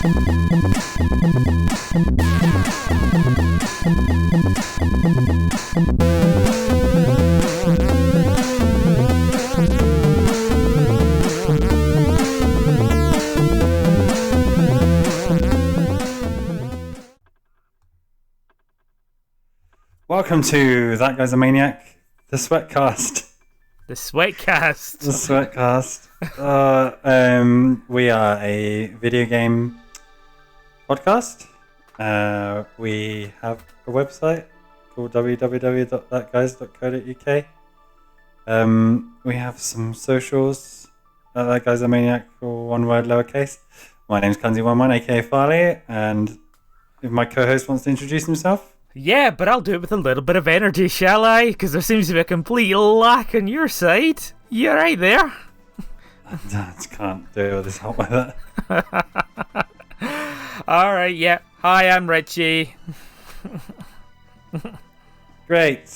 Welcome to That Guy's a Maniac, the Sweatcast. The Sweatcast. The Sweatcast. We are a video game podcast. We have a website called www.thatguys.co.uk. We have some socials. That Guy's a Maniac, all one word, lowercase. My name's Kanzi11, aka Farley, and if my co-host wants to introduce himself. Yeah, but I'll do it with a little bit of energy, shall I? Because there seems to be a complete lack on your side. You right there? I just can't deal with this hot weather. Alright, yeah. Hi, I'm Richie. Great.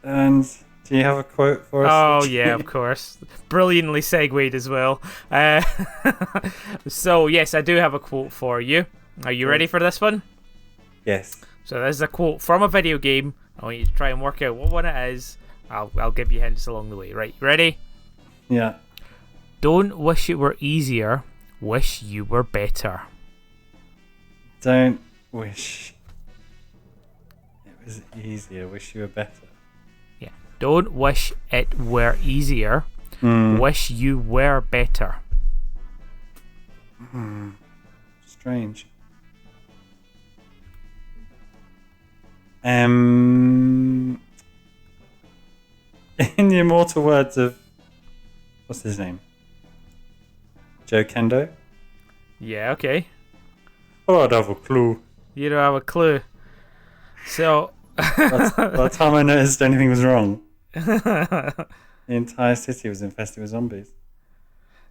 And do you have a quote for us? Oh, yeah, of course. Brilliantly segued as well. So, yes, I do have a quote for you. Are you ready for this one? Yes. So this is a quote from a video game. I want you to try and work out what one it is. I'll give you hints along the way. Right, ready? Yeah. Don't wish it were easier. Wish you were better. Don't wish it was easier. Wish you were better. Yeah. Don't wish it were easier. Wish you were better. Strange. In the immortal words of what's his name? Joe Kendo? Yeah, okay. Oh, I don't have a clue. You don't have a clue. So By the time I noticed anything was wrong, the entire city was infested with zombies.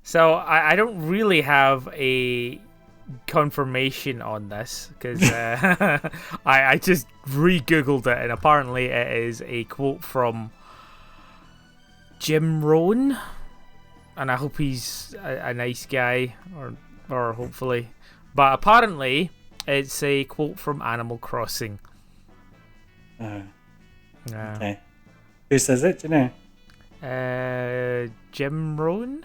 So I don't really have a confirmation on this because I just re-googled it, and apparently it is a quote from Jim Rohn, and I hope he's a nice guy, or hopefully, but apparently it's a quote from Animal Crossing. Okay. Who says it? Do you know? Jim Rohn?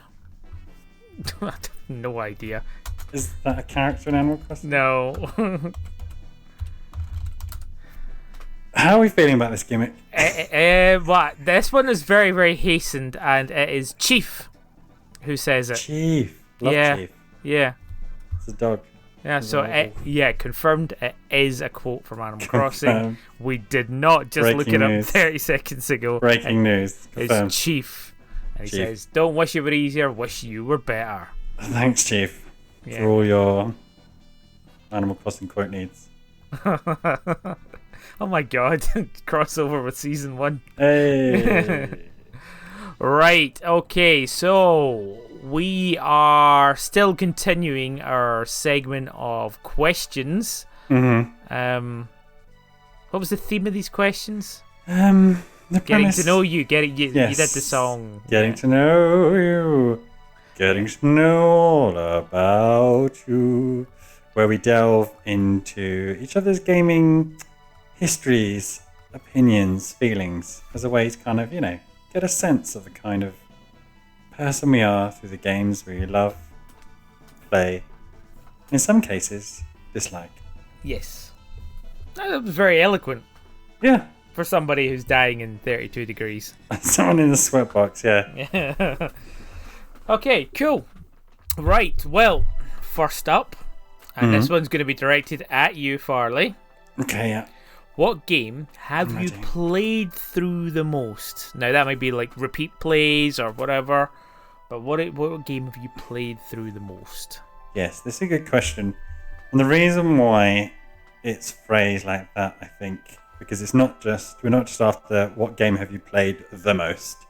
I have no idea. Is that a character in Animal Crossing? No. How are we feeling about this gimmick? This one is very, very hastened, and it is Chief who says it. Chief. Love Chief. Yeah. It's a dog. Yeah, so confirmed it is a quote from Animal Crossing. Confirmed. We did not just look it Breaking up 30 seconds ago. Breaking news. Confirmed. It's Chief. And he Chief. says, don't wish it were easier, wish you were better. Thanks, Chief, Yeah. for all your Animal Crossing quote needs. Oh my god, crossover with season 1. Hey. Right, okay, so we are still continuing our segment of questions. Mm-hmm. What was the theme of these questions? The Getting premise... to know you. You did Yes. the song. Getting to know you. Getting to know all about you. Where we delve into each other's gaming histories, opinions, feelings, as a way to kind of, get a sense of the kind of person we are through the games we love, play, in some cases, dislike. Yes. That was very eloquent Yeah. for somebody who's dying in 32 degrees. Someone in the sweatbox, yeah. Okay, cool. Right, well, first up, and this one's going to be directed at you, Farley. Okay, yeah. What game have you played through the most? Now, that might be like repeat plays or whatever, but what game have you played through the most? Yes, this is a good question. And the reason why it's phrased like that, I think, because we're not just after what game have you played the most.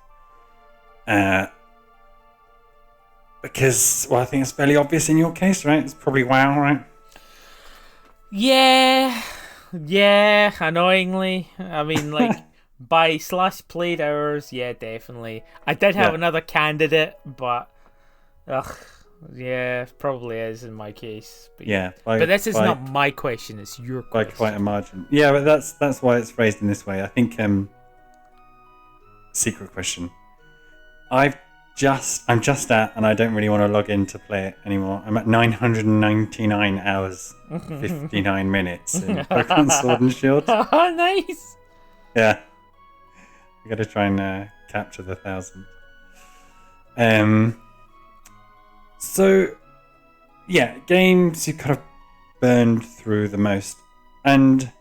Because, I think it's fairly obvious in your case, right? It's probably WoW, right? Yeah, annoyingly. I mean, like, by / played hours, yeah, definitely. I did have another candidate, but, Yeah, probably is in my case. But Yeah, but this is not my question. It's your by question. quite a margin. Yeah, but that's why it's phrased in this way. I think secret question. I'm just at, and I don't really want to log in to play it anymore. I'm at 999 hours, 59 minutes in Pokemon Sword and Shield. Nice. Yeah, I got to try and capture the 1,000. So yeah, games you kind of burned through the most, and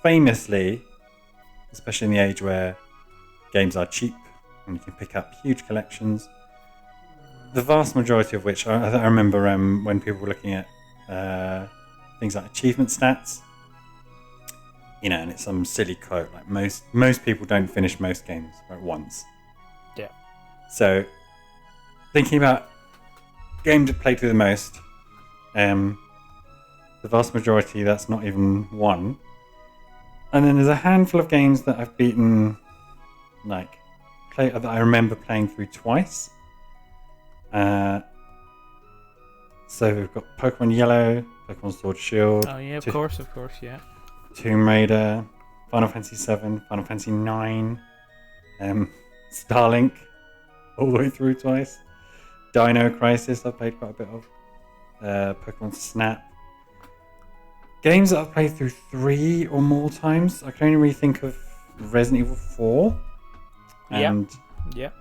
famously, especially in the age where games are cheap and you can pick up huge collections, the vast majority of which I remember when people were looking at things like achievement stats, and it's some silly quote like most people don't finish most games at once. Yeah. So thinking about games I've played through the most, the vast majority, that's not even one. And then there's a handful of games that I've beaten, that I remember playing through twice. So we've got Pokemon Yellow, Pokemon Sword Shield. Oh yeah, of course, yeah. Tomb Raider, Final Fantasy VII, Final Fantasy IX, Starlink, all the way through twice. Dino Crisis, I played quite a bit of. Pokemon Snap. Games that I've played through 3 or more times. I can only really think of Resident Evil 4. And, yeah.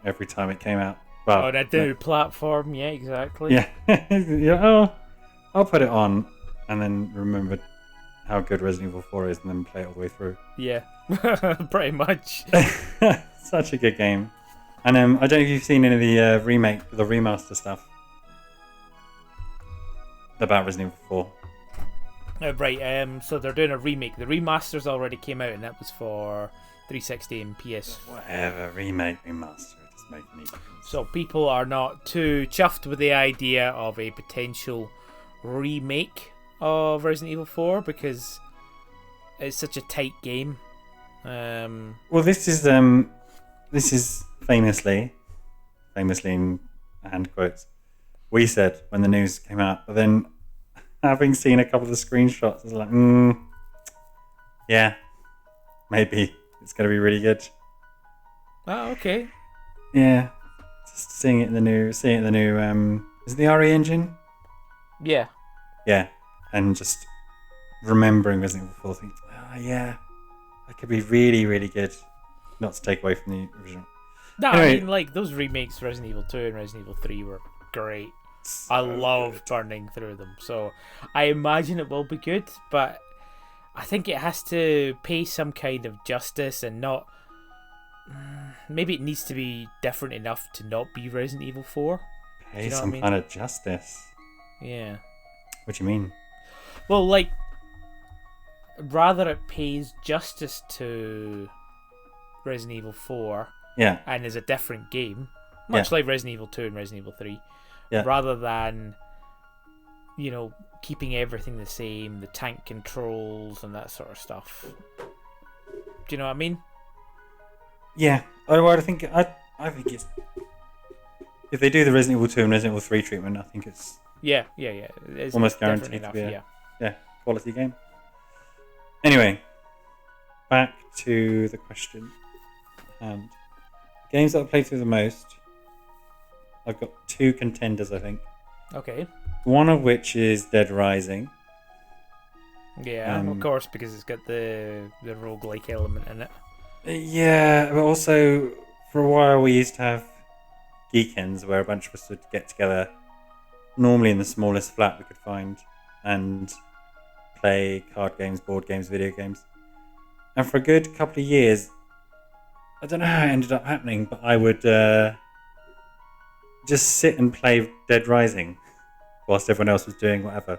Every time it came out. Well, that new platform, yeah, exactly. Yeah. Yeah, I'll put it on and then remember how good Resident Evil 4 is and then play it all the way through. Yeah, pretty much. Such a good game. And I don't know if you've seen any of the remaster stuff about Resident Evil 4. Right, so they're doing a remake. The remasters already came out, and that was for 360 and PS. Whatever, remaster, it doesn't make any difference. So people are not too chuffed with the idea of a potential remake of Resident Evil 4 because it's such a tight game. Well, this is famously in hand quotes, we said when the news came out, but then having seen a couple of the screenshots, I was like, yeah, maybe it's going to be really good. Oh, okay. Yeah, just seeing it in the new, is it the RE engine? Yeah. Yeah, and just remembering Resident Evil 4, thinking, yeah, that could be really, really good. Not to take away from the original. No, anyway, I mean, like, those remakes, Resident Evil 2 and Resident Evil 3 were great. so I love burning through them. So I imagine it will be good, but I think it has to pay some kind of justice and not... Maybe it needs to be different enough to not be Resident Evil 4. Pay some kind of justice. Yeah. What do you mean? Well, like, rather it pays justice to Resident Evil 4 and is a different game, much like Resident Evil 2 and Resident Evil 3, rather than, keeping everything the same, the tank controls and that sort of stuff. Do you know what I mean? Yeah. I think it's... If they do the Resident Evil 2 and Resident Evil 3 treatment, I think it's... Yeah. It's almost guaranteed enough, to be a quality game. Anyway, back to the question. And games that I've played through the most, I've got 2 contenders, I think. Okay. One of which is Dead Rising. Yeah, of course, because it's got the roguelike element in it. Yeah, but also, for a while we used to have geekends where a bunch of us would get together, normally in the smallest flat we could find, and play card games, board games, video games. And for a good couple of years, I don't know how it ended up happening, but I would just sit and play Dead Rising whilst everyone else was doing whatever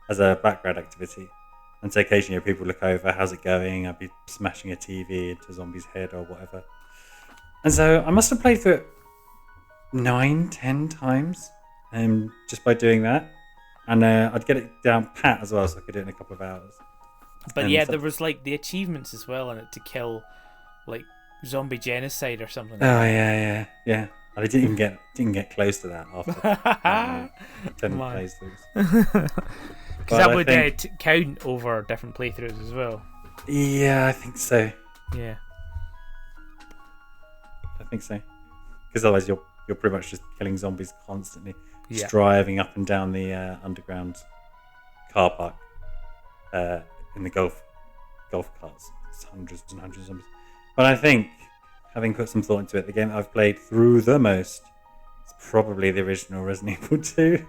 as a background activity. And so occasionally people look over, how's it going? I'd be smashing a TV into a zombie's head or whatever. And so I must have played through it 9-10 times just by doing that. And I'd get it down pat as well, so I could do it in a couple of hours. But there was like the achievements as well in it to kill like zombie genocide or something. Oh, yeah. I didn't get close to that after 10 Man. playthroughs. Because that would count over different playthroughs as well. Yeah, I think so. Yeah. I think so. Because otherwise you're pretty much just killing zombies constantly. Just Yeah. driving up and down the underground car park in the golf carts. It's hundreds and hundreds of zombies. But I think, having put some thought into it, the game that I've played through the most is probably the original Resident Evil 2.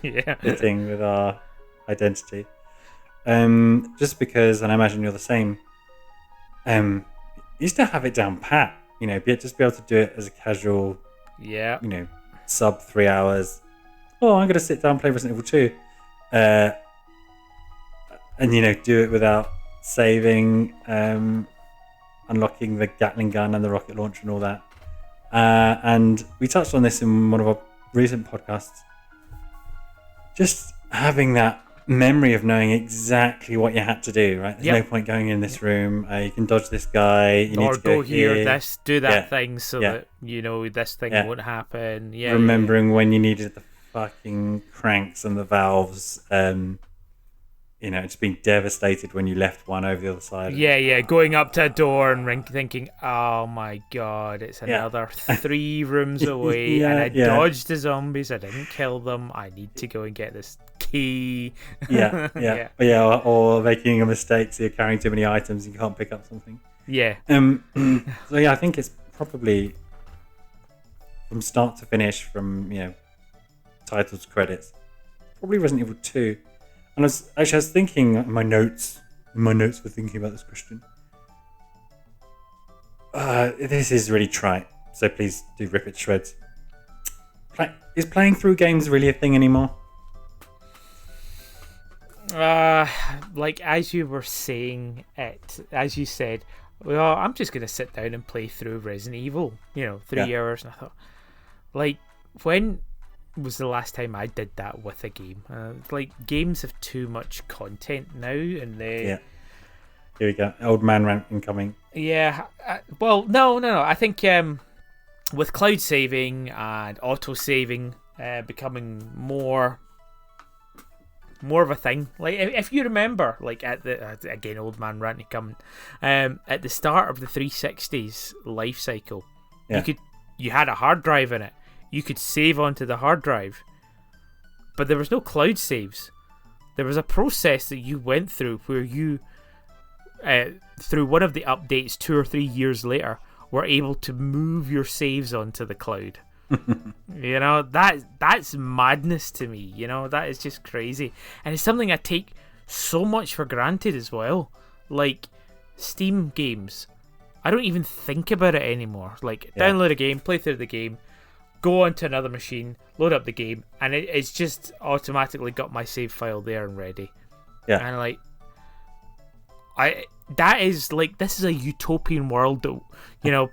Yeah. Fitting with our identity. Just because, and I imagine you're the same, you used to have it down pat, just be able to do it as a casual, Yeah. sub 3 hours. Oh, I'm going to sit down and play Resident Evil 2. And, do it without saving, unlocking the Gatling gun and the rocket launcher and all that. And we touched on this in one of our recent podcasts. Just having that memory of knowing exactly what you had to do, right? There's no point going in this room. You can dodge this guy. You need to go here, here. this, do that thing so that this thing won't happen. Yeah. Remembering when you needed the fucking cranks and the valves. Just being devastated when you left one over the other side. Yeah. Going up to a door and thinking, oh my god, it's another 3 rooms away, and I dodged the zombies. I didn't kill them. I need to go and get this key. Or making a mistake, so you're carrying too many items and you can't pick up something. Yeah. I think it's probably from start to finish, from titles to credits, probably Resident Evil 2. And I was thinking in my notes for thinking about this question. This is really trite, so please do rip it to shreds. Is playing through games really a thing anymore? As you were saying it, as you said, well, I'm just gonna sit down and play through Resident Evil. 3 hours, and I thought, when was the last time I did that with a game? Games have too much content now, and here we go, old man rant incoming. Yeah, no. I think with cloud saving and auto saving becoming more of a thing. If you remember, at the again, old man rant incoming, at the start of the 360's life cycle, you had a hard drive in it. You could save onto the hard drive, but there was no cloud saves. There was a process that you went through where you, through one of the updates 2 or 3 years later, were able to move your saves onto the cloud. That's madness to me. That is just crazy, and it's something I take so much for granted as well. Steam games, I don't even think about it anymore. Download a game, play through the game, go onto another machine, load up the game, and it's just automatically got my save file there and ready. Yeah. And this is a utopian world that,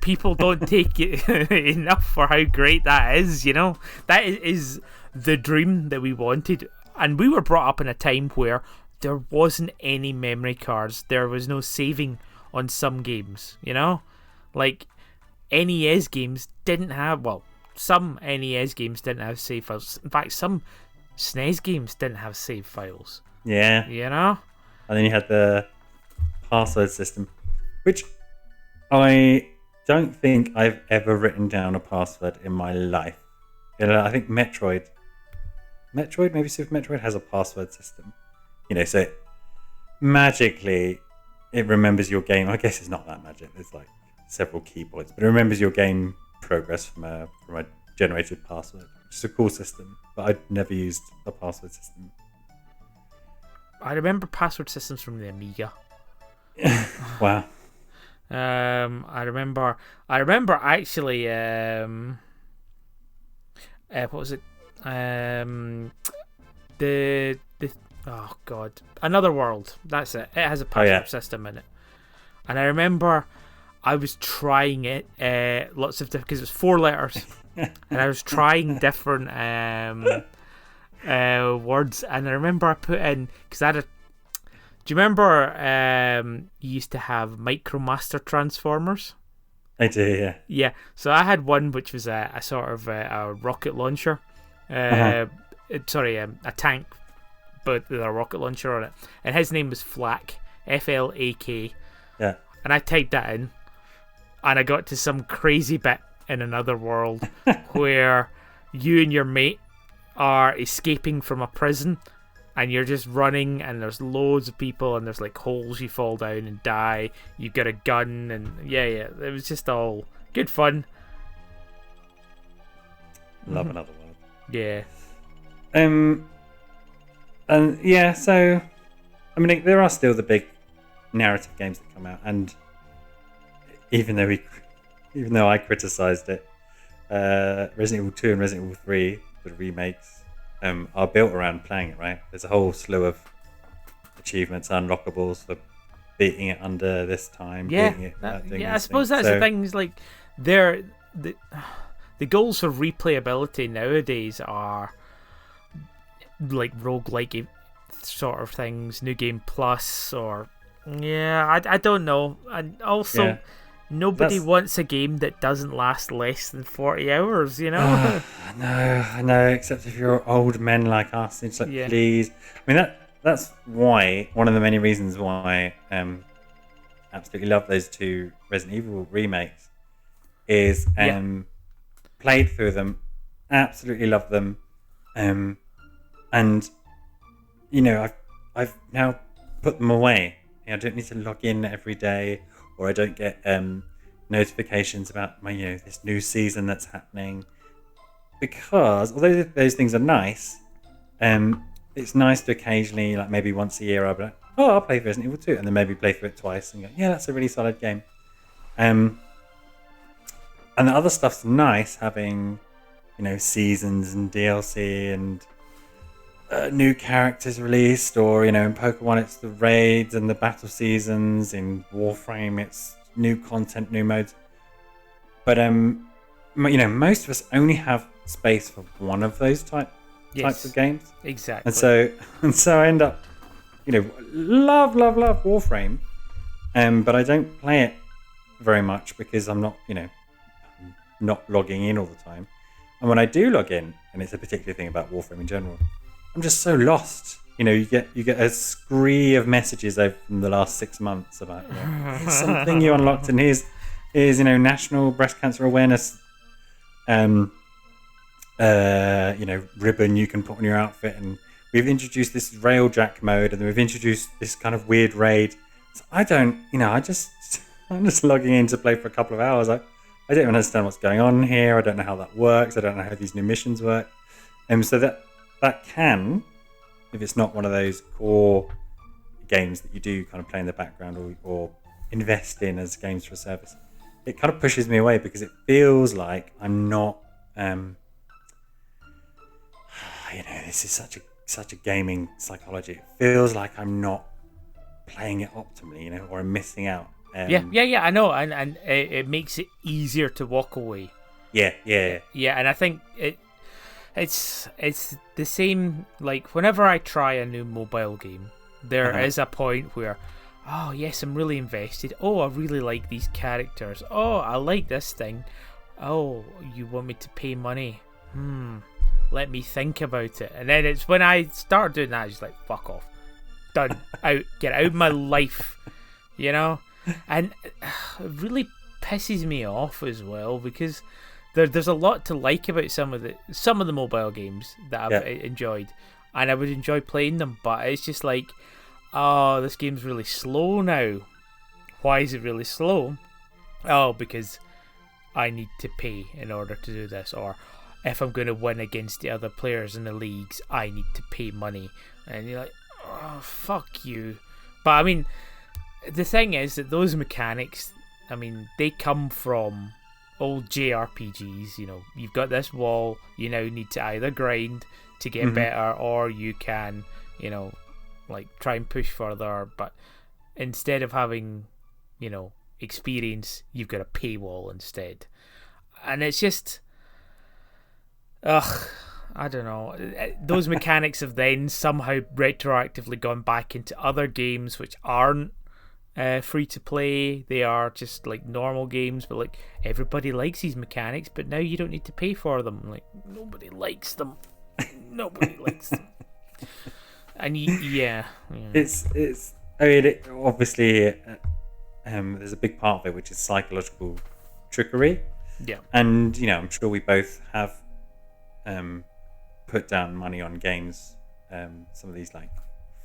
people don't take it enough for how great that is. That is the dream that we wanted, and we were brought up in a time where there wasn't any memory cards. There was no saving on some games. NES games didn't have, some NES games didn't have save files. In fact, some SNES games didn't have save files. Yeah. And then you had the password system, which I don't think I've ever written down a password in my life. I think Metroid, maybe Super Metroid, has a password system. So magically it remembers your game. I guess it's not that magic. There's several keyboards, but it remembers your game progress from a generated password, which is a cool system, but I'd never used a password system. I remember password systems from the Amiga. Wow. I remember actually what was it? The oh god, Another World. That's it. It has a password system in it, and I remember I was trying it lots of different, because it's 4 letters, and I was trying different words, and I remember I put in, because I had a. Do you remember you used to have MicroMaster transformers? I do, yeah. Yeah, so I had one which was a sort of a rocket launcher. Uh-huh. A tank, but with a rocket launcher on it. And his name was Flak, Flak. Yeah. And I typed that in, and I got to some crazy bit in another world where you and your mate are escaping from a prison, and you're just running, and there's loads of people, and there's like holes you fall down and die. You've got a gun, and yeah, it was just all good fun. Love another world. Yeah. And yeah, so I mean, there are still the big narrative games that come out, and even though I criticised it, Resident Evil 2 and Resident Evil 3, the remakes, are built around playing it. Right, there's a whole slew of achievements, unlockables for beating it under this time. Beating it, I suppose that's the thing. Is like the goals for replayability nowadays are like roguelike sort of things, New Game Plus, or I don't know. And also, nobody wants a game that doesn't last less than 40 hours, you know? I know, except if you're old men like us. It's like, please. I mean, that's why, one of the many reasons why absolutely love those two Resident Evil remakes is played through them, absolutely love them, and you know, I've now put them away. I don't need to log in every day, or I don't get notifications about my this new season that's happening, because although those things are nice, it's nice to occasionally, like maybe once a year, I'll be like, I'll play Resident Evil 2, and then maybe play through it twice and go, yeah, that's a really solid game. And the other stuff's nice, having seasons and DLC and new characters released, or in Pokemon it's the raids and the battle seasons. In Warframe it's new content, new modes. But most of us only have space for one of those types of games. Exactly. And so I end up love Warframe, but I don't play it very much because I'm not logging in all the time. And when I do log in, and it's a particular thing about Warframe in general, I'm just so lost. You get a scree of messages over from the last 6 months about here's something you unlocked, and here's National Breast Cancer Awareness ribbon you can put on your outfit, and we've introduced this railjack mode, and then we've introduced this kind of weird raid. So I'm just logging in to play for a couple of hours. I don't even understand what's going on here. I don't know how that works. I don't know how these new missions work. So that can, if it's not one of those core games that you do kind of play in the background or invest in as games for a service, it kind of pushes me away because it feels like I'm not. This is such a gaming psychology. It feels like I'm not playing it optimally, or I'm missing out. I know, and it makes it easier to walk away. Yeah, and I think it's the same. Like whenever I try a new mobile game, there is a point where, oh yes, I'm really invested. Oh, I really like these characters. Oh, I like this thing. Oh, you want me to pay money? Let me think about it. And then it's when I start doing that, I just like, fuck off, done, out, get out of my life, And it really pisses me off as well because there's a lot to like about some of the mobile games that I've enjoyed, and I would enjoy playing them, but it's just like, oh, this game's really slow now. Why is it really slow? Oh, because I need to pay in order to do this, or if I'm going to win against the other players in the leagues, I need to pay money. And you're like, oh, fuck you. But I mean, the thing is that those mechanics, I mean, they come from old JRPGs. You've got this wall, you now need to either grind to get better, or you can, like try and push further. But instead of having, experience, you've got a paywall instead. And it's just, I don't know. Those mechanics have then somehow retroactively gone back into other games which aren't free to play. They are just like normal games, but like everybody likes these mechanics. But now you don't need to pay for them. Like nobody likes them. Nobody likes them. And yeah. It's. I mean, obviously, there's a big part of it which is psychological trickery. Yeah. And I'm sure we both have put down money on games, some of these like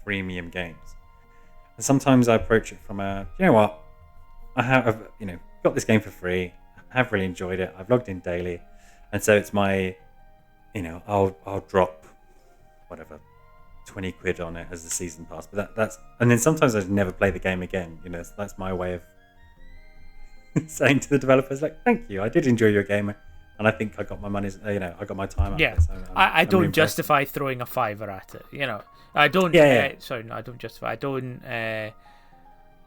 freemium games. And sometimes I approach it from what, I have got this game for free. I have really enjoyed it. I've logged in daily, and so it's my, I'll drop whatever 20 quid on it as the season pass. But that's and then sometimes I just never play the game again. So that's my way of saying to the developers, like, thank you, I did enjoy your game, and I think I got my money. I got my time out of it. So I don't justify throwing a fiver at it. I don't. Sorry, no, I don't justify. I don't.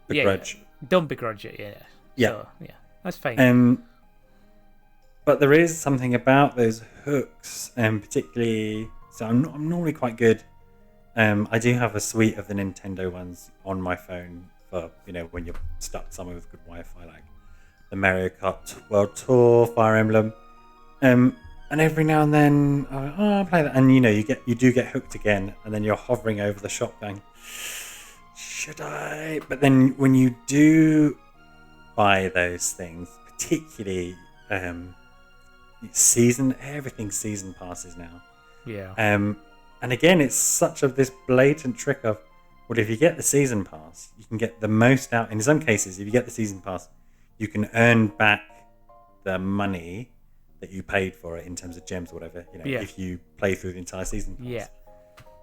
Begrudge. Don't begrudge it. Yeah. Yeah. So, yeah, that's fine. But there is something about those hooks, particularly. So I'm normally quite good. I do have a suite of the Nintendo ones on my phone for when you're stuck somewhere with good Wi-Fi, like the Mario Kart World Tour, Fire Emblem, and every now and then I'll play that, and you do get hooked again, and then you're hovering over the shop going, should I? But then when you do buy those things, particularly everything's season passes now. Yeah. And again, it's such of this blatant trick of, well, if you get the season pass, you can get the most out. In some cases, if you get the season pass, you can earn back the money that you paid for it in terms of gems or whatever, if you play through the entire season pass. Yeah.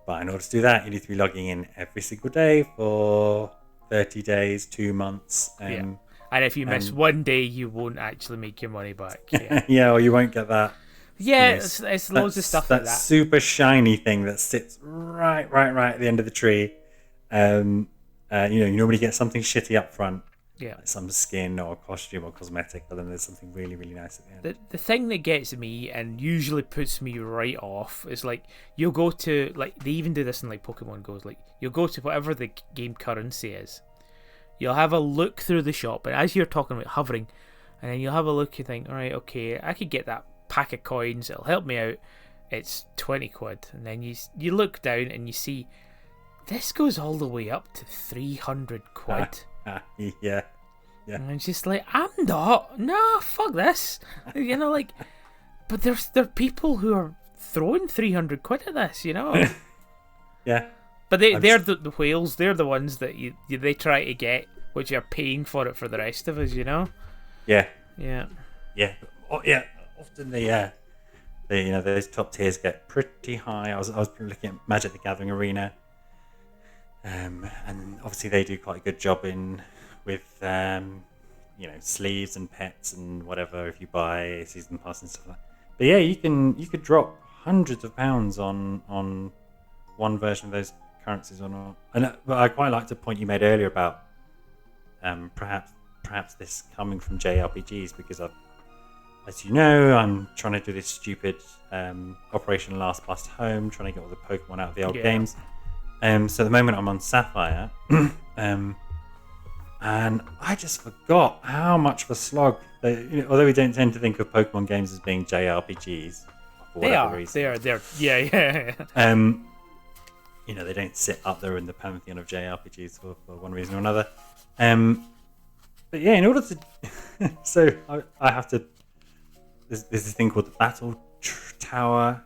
But in order to do that, you need to be logging in every single day for 30 days, 2 months. And if you miss one day, you won't actually make your money back. Yeah, yeah, or you won't get that. Yeah, it's loads of stuff like that. That super shiny thing that sits right at the end of the tree. You normally get something shitty up front. Yeah. Like some skin or costume or cosmetic, but then there's something really, really nice at the end. The thing that gets me and usually puts me right off is like you'll go to, like, they even do this in like Pokemon Go, like you'll go to whatever the game currency is. You'll have a look through the shop, and as you're talking about hovering, and then you'll have a look, you think, all right, okay, I could get that pack of coins, it'll help me out, it's 20 quid, and then you look down and you see this goes all the way up to 300 quid. Yeah. And I'm just like, I'm not, no, fuck this, like, but there are people who are throwing 300 quid at this, Yeah. But they're the whales, they're the ones that they try to get, which are paying for it for the rest of us, Yeah. Yeah. Yeah. Oh, yeah. Often those top tiers get pretty high. I was looking at Magic the Gathering Arena, and obviously they do quite a good job with sleeves and pets and whatever if you buy a season pass and stuff like that. But yeah, you could drop hundreds of pounds on one version of those currencies or not. But I quite liked the point you made earlier about perhaps this coming from JRPGs, because as you know, I'm trying to do this stupid Operation Last Bus Home, trying to get all the Pokemon out of the old games. So at the moment I'm on Sapphire, and I just forgot how much of a slog. Although we don't tend to think of Pokemon games as being JRPGs, for whatever reason. They're. Yeah. They don't sit up there in the pantheon of JRPGs for one reason or another. But yeah, in order to, so I have to. There's this thing called the Battle Tower.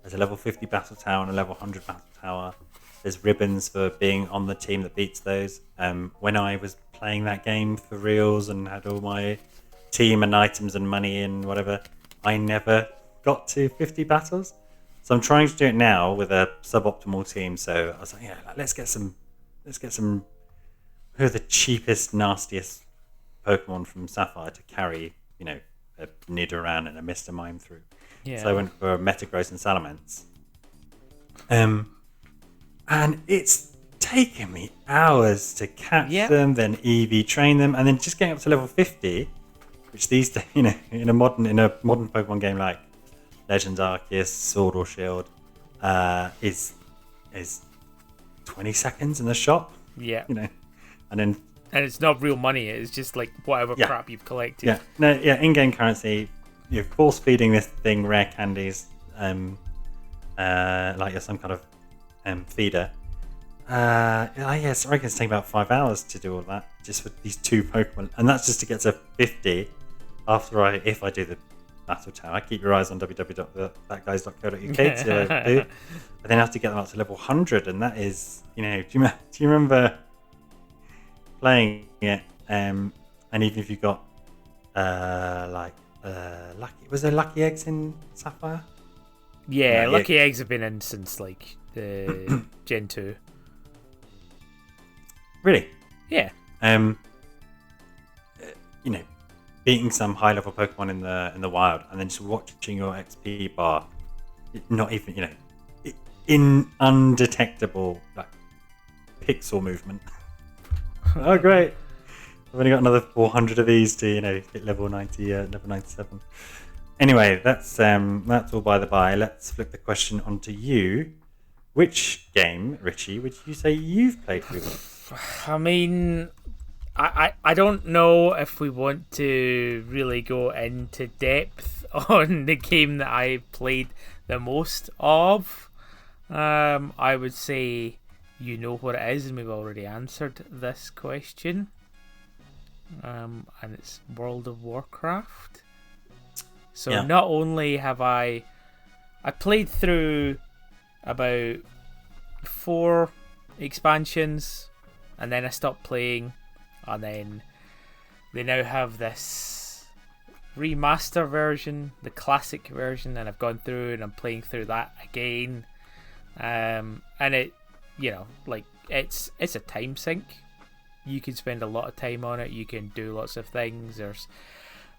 There's a level 50 Battle Tower and a level 100 Battle Tower. There's ribbons for being on the team that beats those. When I was playing that game for reals and had all my team and items and money and whatever, I never got to 50 battles. So I'm trying to do it now with a suboptimal team. So I was like, let's get some. Who are the cheapest, nastiest Pokemon from Sapphire to carry, a Nidoran and a Mr. Mime through. Yeah. So I went for Metagross and Salamence. And it's taken me hours to catch them, then EV train them, and then just getting up to level 50, which these days, in a modern Pokemon game like Legends Arceus, Sword or Shield, is 20 seconds in the shop. Yeah. And then And it's not real money. It's just like whatever Yeah. crap you've collected. Yeah, no, yeah. In-game currency, you're force feeding this thing rare candies, like you're some kind of feeder. Yes, I reckon it's taking about 5 hours to do all that just for these 2 Pokemon, and that's just to get to 50. If I do the Battle Tower, keep your eyes on www.thatguys.co.uk to do. But then I have to get them up to level 100, and that is, do you remember playing it? And even if you got lucky, was there lucky eggs in Sapphire? Yeah, No, lucky eggs have been in since like the Gen 2. Really? Yeah. Beating some high level Pokemon in the wild, and then just watching your XP bar, not even in undetectable like pixel movement. Oh great! I've only got another 400 of these to hit level 90, level 97. Anyway, that's all by the by. Let's flip the question onto you. Which game, Richie, would you say you've played through? I mean, I don't know if we want to really go into depth on the game that I played the most of. I would say you know what it is, and we've already answered this question. And it's World of Warcraft. So Yeah. not only have I played through about 4 expansions, and then I stopped playing, and then they now have this remaster version, the classic version, and I've gone through and I'm playing through that again. And it, it's a time sink. You can spend a lot of time on it. You can do lots of things. There's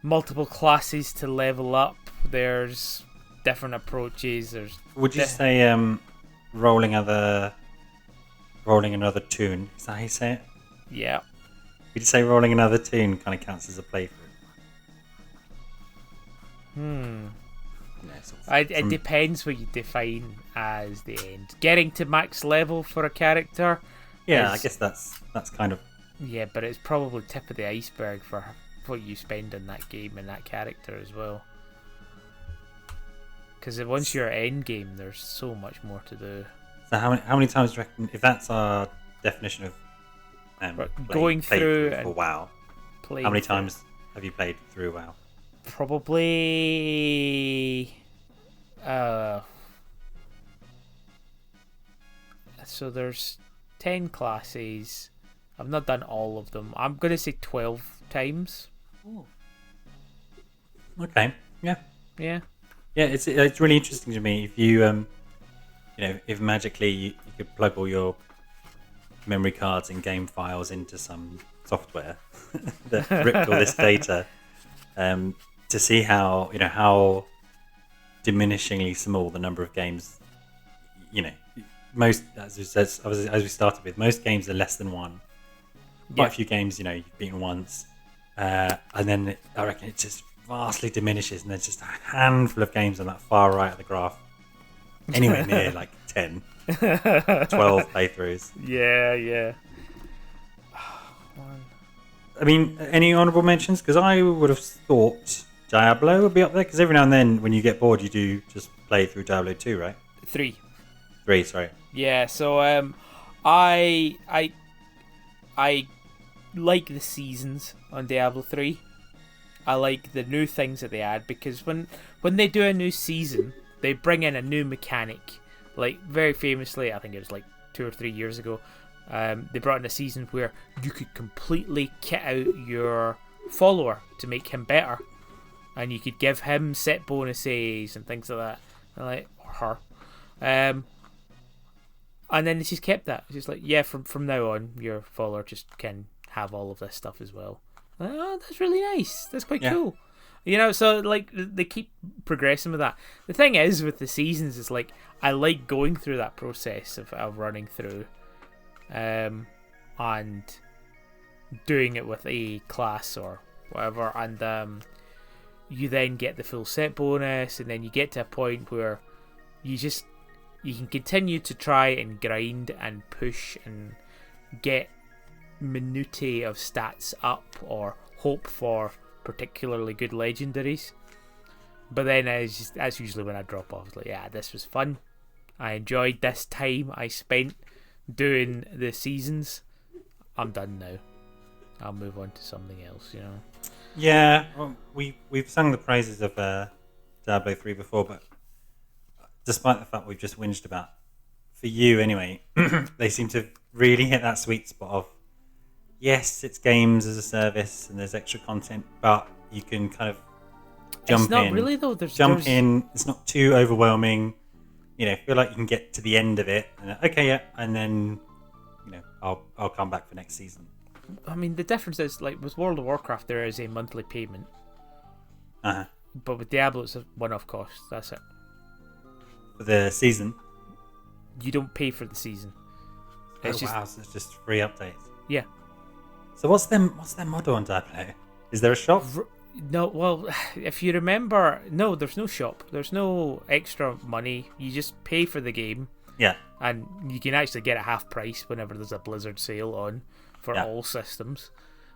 multiple classes to level up. There's different approaches. Would you say rolling another tune? Is that how you say it? Yeah. Would you say rolling another tune kind of counts as a playthrough? It depends what you define as the end. Getting to max level for a character. Yeah, I guess that's kind of. Yeah, but it's probably tip of the iceberg for what you spend in that game and that character as well. Because once you're end game, there's so much more to do. So how many times do you reckon, if that's our definition of going through for WoW, how many times have you played through WoW? Probably. So there's 10 classes. I've not done all of them. I'm gonna say 12 times. Ooh. Okay. Yeah. Yeah. Yeah. It's really interesting to me if you if magically you could plug all your memory cards and game files into some software that ripped all this data, to see how how diminishingly small the number of games. Most as we started with, most games are less than one. Quite a few games, you've beaten once, and then I reckon it just vastly diminishes, and there's just a handful of games on that far right of the graph, anywhere near like 10, 12 playthroughs. Yeah. I mean, any honourable mentions? Because I would have thought Diablo would be up there, because every now and then when you get bored, you do just play through Diablo 2, right? 3. 3, sorry. Yeah, so I like the seasons on Diablo 3. I like the new things that they add, because when they do a new season, they bring in a new mechanic. Like, very famously, I think it was like 2 or 3 years ago, they brought in a season where you could completely kit out your follower to make him better, and you could give him set bonuses and things like that, or her. And then they just kept that. It's just like, yeah, from now on, your follower just can have all of this stuff as well. Oh, that's really nice. That's quite cool. So like they keep progressing with that. The thing is with the seasons is like I like going through that process of running through, and doing it with a class or whatever, and you then get the full set bonus, and then you get to a point where you can continue to try and grind and push and get minutiae of stats up or hope for particularly good legendaries. But then as usually when I drop off, it's like, yeah, this was fun. I enjoyed this time I spent doing the seasons. I'm done now. I'll move on to something else, you know. Yeah, well, we've sung the praises of Diablo 3 before, but despite the fact we've just whinged about, for you anyway, they seem to really hit that sweet spot of, yes, it's games as a service and there's extra content, but you can kind of jump It's not in. really though. There's In. It's not too overwhelming. You know, feel like you can get to the end of it. And, okay, yeah, and then, you know, I'll come back for next season. I mean, the difference is, like, with World of Warcraft, there is a monthly payment. Uh-huh. But with Diablo, it's a one-off cost. That's it. For the season. You don't pay for the season. It's Wow, so it's just free updates. Yeah. So what's their model on Diablo? Is there a shop? No, well, if you remember, no, there's no shop. There's no extra money. You just pay for the game. Yeah. And you can actually get it half price whenever there's a Blizzard sale on for Yeah. all systems.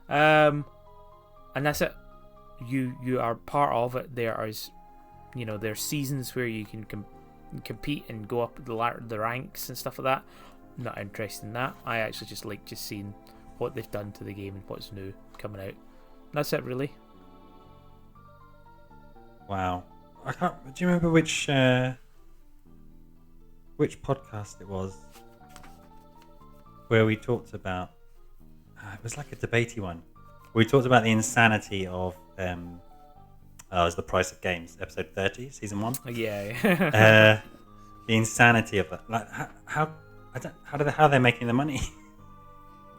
And that's it. You are part of it. There is, you know, there's seasons where you can compete and go up the ranks and stuff like that. Not interested in that. I actually just like just seeing what they've done to the game and what's new coming out. That's it, really. Wow. I can't. Do you remember which podcast it was where we talked about? It was like a debatey one. We talked about the insanity of it was The Price of Games, episode 30, season 1. Yeah. The insanity of it. Like how they're making the money.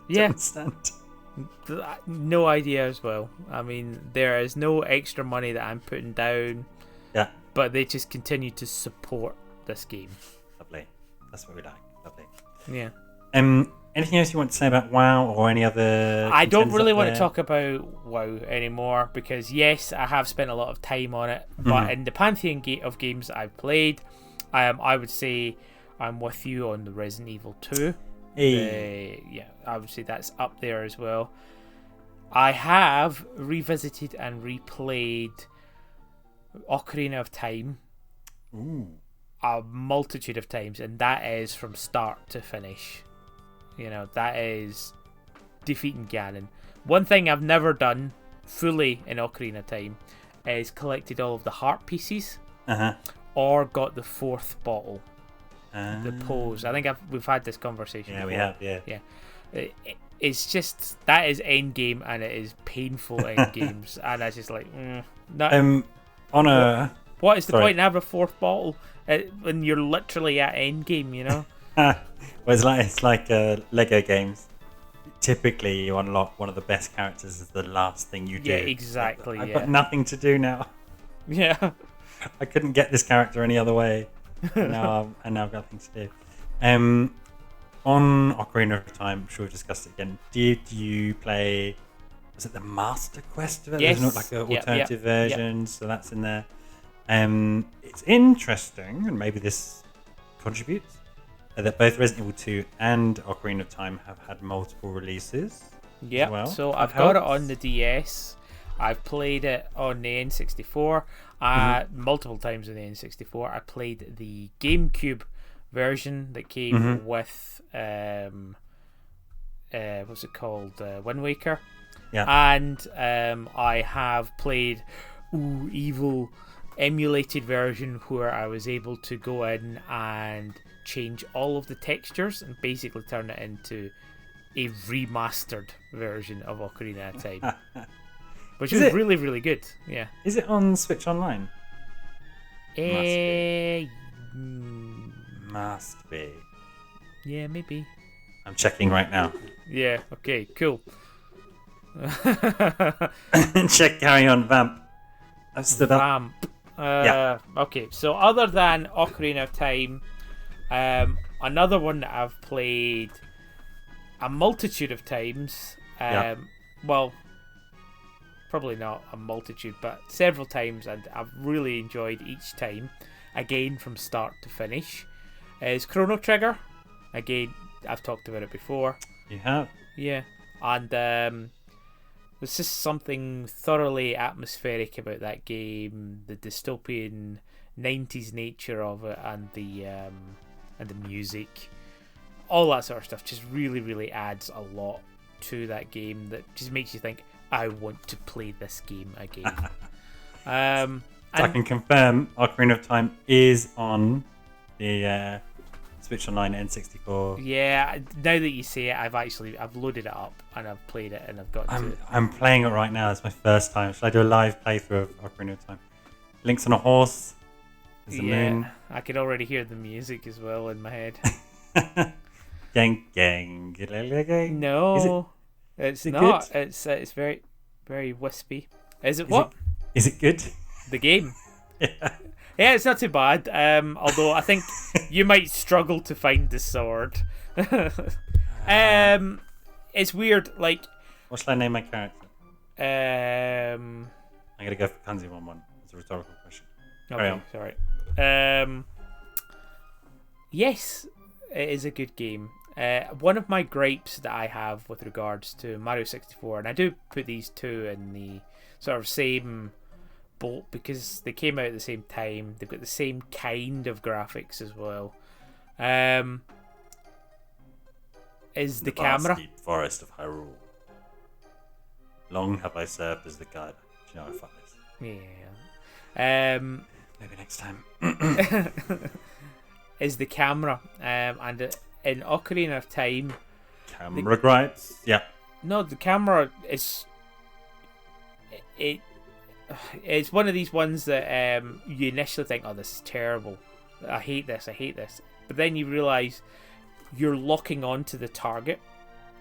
Yeah. Understand. No idea as well. I mean, there is no extra money that I'm putting down. Yeah. But they just continue to support this game. Lovely. That's what we like. Lovely. Yeah. Anything else you want to say about WoW or any other? I don't contenders really up want there? to talk about WoW anymore because, yes, I have spent a lot of time on it. But in the pantheon of games that I've played, I would say I'm with you on the Resident Evil 2. Hey. Yeah, I would say that's up there as well. I have revisited and replayed Ocarina of Time Ooh. a multitude of times, and that is from start to finish. You know, that is defeating Ganon. One thing I've never done fully in Ocarina of Time is collected all of the heart pieces or got the 4th bottle. The pose. I think we've had this conversation before. We have, yeah. It's just, that is end game, and it is painful end games, and I just like, what is the point in having a 4th bottle when you're literally at end game, you know? Well, it's like Lego games. Typically, you unlock one of the best characters as the last thing you do. Yeah, exactly. I've got nothing to do now. Yeah. I couldn't get this character any other way. Now I've got things to do. On Ocarina of Time, I'm sure we discussed it again. Did you play? Was it the Master Quest of it? Yes. There's not like an alternative version, Yep. so that's in there. It's interesting, and maybe this contributes, that both Resident Evil 2 and Ocarina of Time have had multiple releases. Yeah. Well. So I've got it on the DS. I've played it on the N64 multiple times on the N64. I played the GameCube version that came with what's it called? Wind Waker. Yeah. And I have played evil emulated version where I was able to go in and change all of the textures and basically turn it into a remastered version of Ocarina of Time. Which is really, really good. Yeah. Is it on Switch Online? Must be. Yeah, maybe. I'm checking right now. Yeah, okay, cool. Check Carry On Vamp. I've stood up. Vamp. Okay, so other than Ocarina of Time, another one that I've played a multitude of times. Well, probably not a multitude, but several times, and I've really enjoyed each time. Again, from start to finish, is Chrono Trigger. Again, I've talked about it before. You have. Yeah, And there's just something thoroughly atmospheric about that game, the dystopian 90s nature of it, and the music, all that sort of stuff just really, really adds a lot to that game that just makes you think, I want to play this game again. So I can confirm Ocarina of Time is on the Switch Online N64. Yeah, now that you say it, I've loaded it up and I've played it and I've got to. I'm playing it right now. It's my first time. Should I do a live playthrough of Ocarina of Time? Link's on a horse. There's a moon. I could already hear the music as well in my head. Gang, gang, gang. No, it's not. Good? It's very, very wispy. Is it what? Is it good? The game. Yeah. Yeah, it's not too bad. Although I think you might struggle to find the sword. It's weird. Like, what should I name my character? I'm gonna go for Kanzi one. It's a rhetorical question. Okay, sorry. Yes, it is a good game. One of my gripes that I have with regards to Mario 64, and I do put these two in the sort of same boat because they came out at the same time. They've got the same kind of graphics as well. Is the camera? Vast deep forest of Hyrule. Long have I served as the guide. Do you know how fun this? Yeah. Maybe next time. Is the camera? And in Ocarina of Time, camera gripes. Yeah. No, the camera is. It's one of these ones that you initially think, oh, this is terrible. I hate this. But then you realise you're locking on to the target.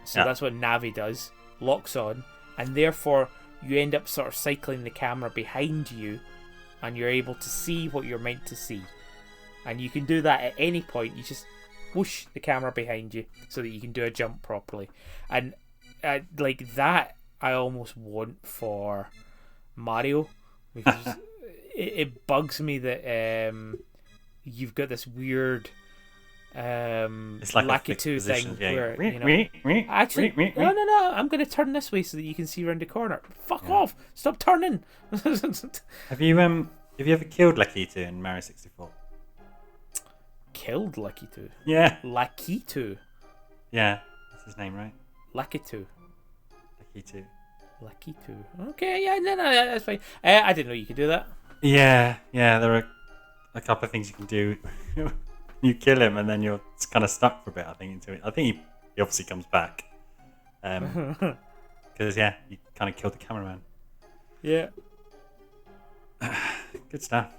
So that's what Navi does. Locks on. And therefore, you end up sort of cycling the camera behind you. And you're able to see what you're meant to see. And you can do that at any point. You just whoosh the camera behind you so that you can do a jump properly. And like that, I almost want for Mario, because it bugs me that you've got this weird it's like Lakitu thing where actually no, I'm going to turn this way so that you can see around the corner. Fuck off! Stop turning. Have you ever killed Lakitu in Mario 64? Killed Lakitu? Yeah. Lakitu. Yeah, that's his name, right? Lakitu. Lakitu. Okay, yeah, no, that's fine. I didn't know you could do that. Yeah, there are a couple of things you can do. You kill him, and then you're kind of stuck for a bit. I think he obviously comes back, because you kind of killed the cameraman. Yeah. Good stuff.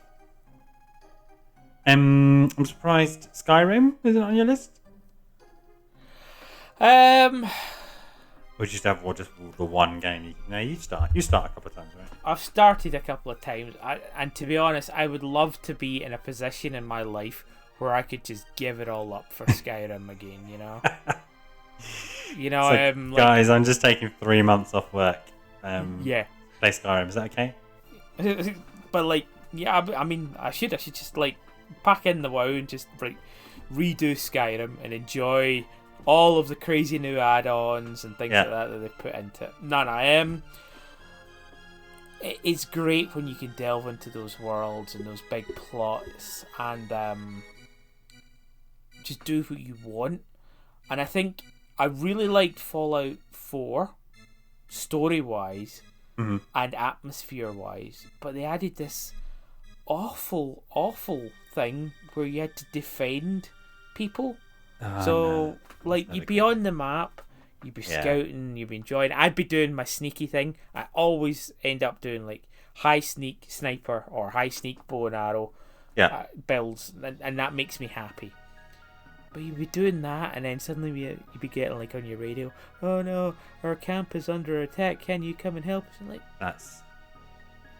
I'm surprised Skyrim isn't on your list. Or just have just the one game? You start a couple of times, right? I've started a couple of times, and to be honest, I would love to be in a position in my life where I could just give it all up for Skyrim again. So, guys, I'm just taking 3 months off work. Yeah. Play Skyrim. Is that okay? But I mean, I should just pack in the WoW and just redo Skyrim and enjoy all of the crazy new add-ons and things like that they've put into it. No. It's great when you can delve into those worlds and those big plots and just do what you want. And I think I really liked Fallout 4 story-wise and atmosphere-wise, but they added this awful thing where you had to defend people. You'd be on the map, you'd be scouting, you'd be enjoying. I'd be doing my sneaky thing. I always end up doing high sneak sniper or high sneak bow and arrow builds, and that makes me happy. But you'd be doing that, and then suddenly you'd be getting on your radio, oh no, our camp is under attack, can you come and help us?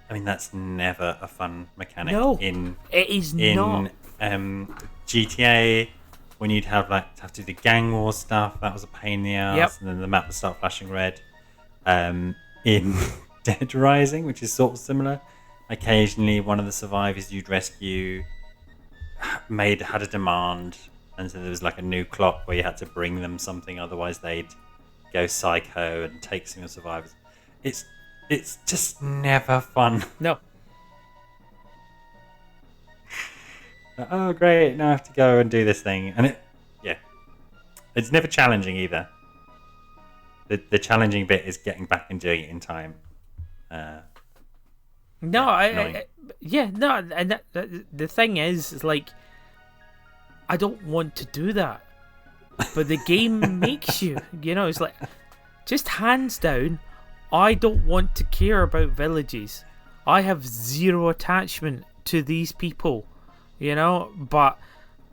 And that's never a fun mechanic. No, it is not. GTA, when you'd have to do the gang war stuff, that was a pain in the ass, and then the map would start flashing red. In Dead Rising, which is sort of similar, occasionally one of the survivors you'd rescue had a demand, and so there was a new clock where you had to bring them something, otherwise they'd go psycho and take some of your survivors. It's just never fun. No. Oh great, now I have to go and do this thing, and it's never challenging either. The challenging bit is getting back and doing it in time. No, annoying. and the thing is like, I don't want to do that, but the game makes you. It's like, just hands down, I don't want to care about villages. I have zero attachment to these people, but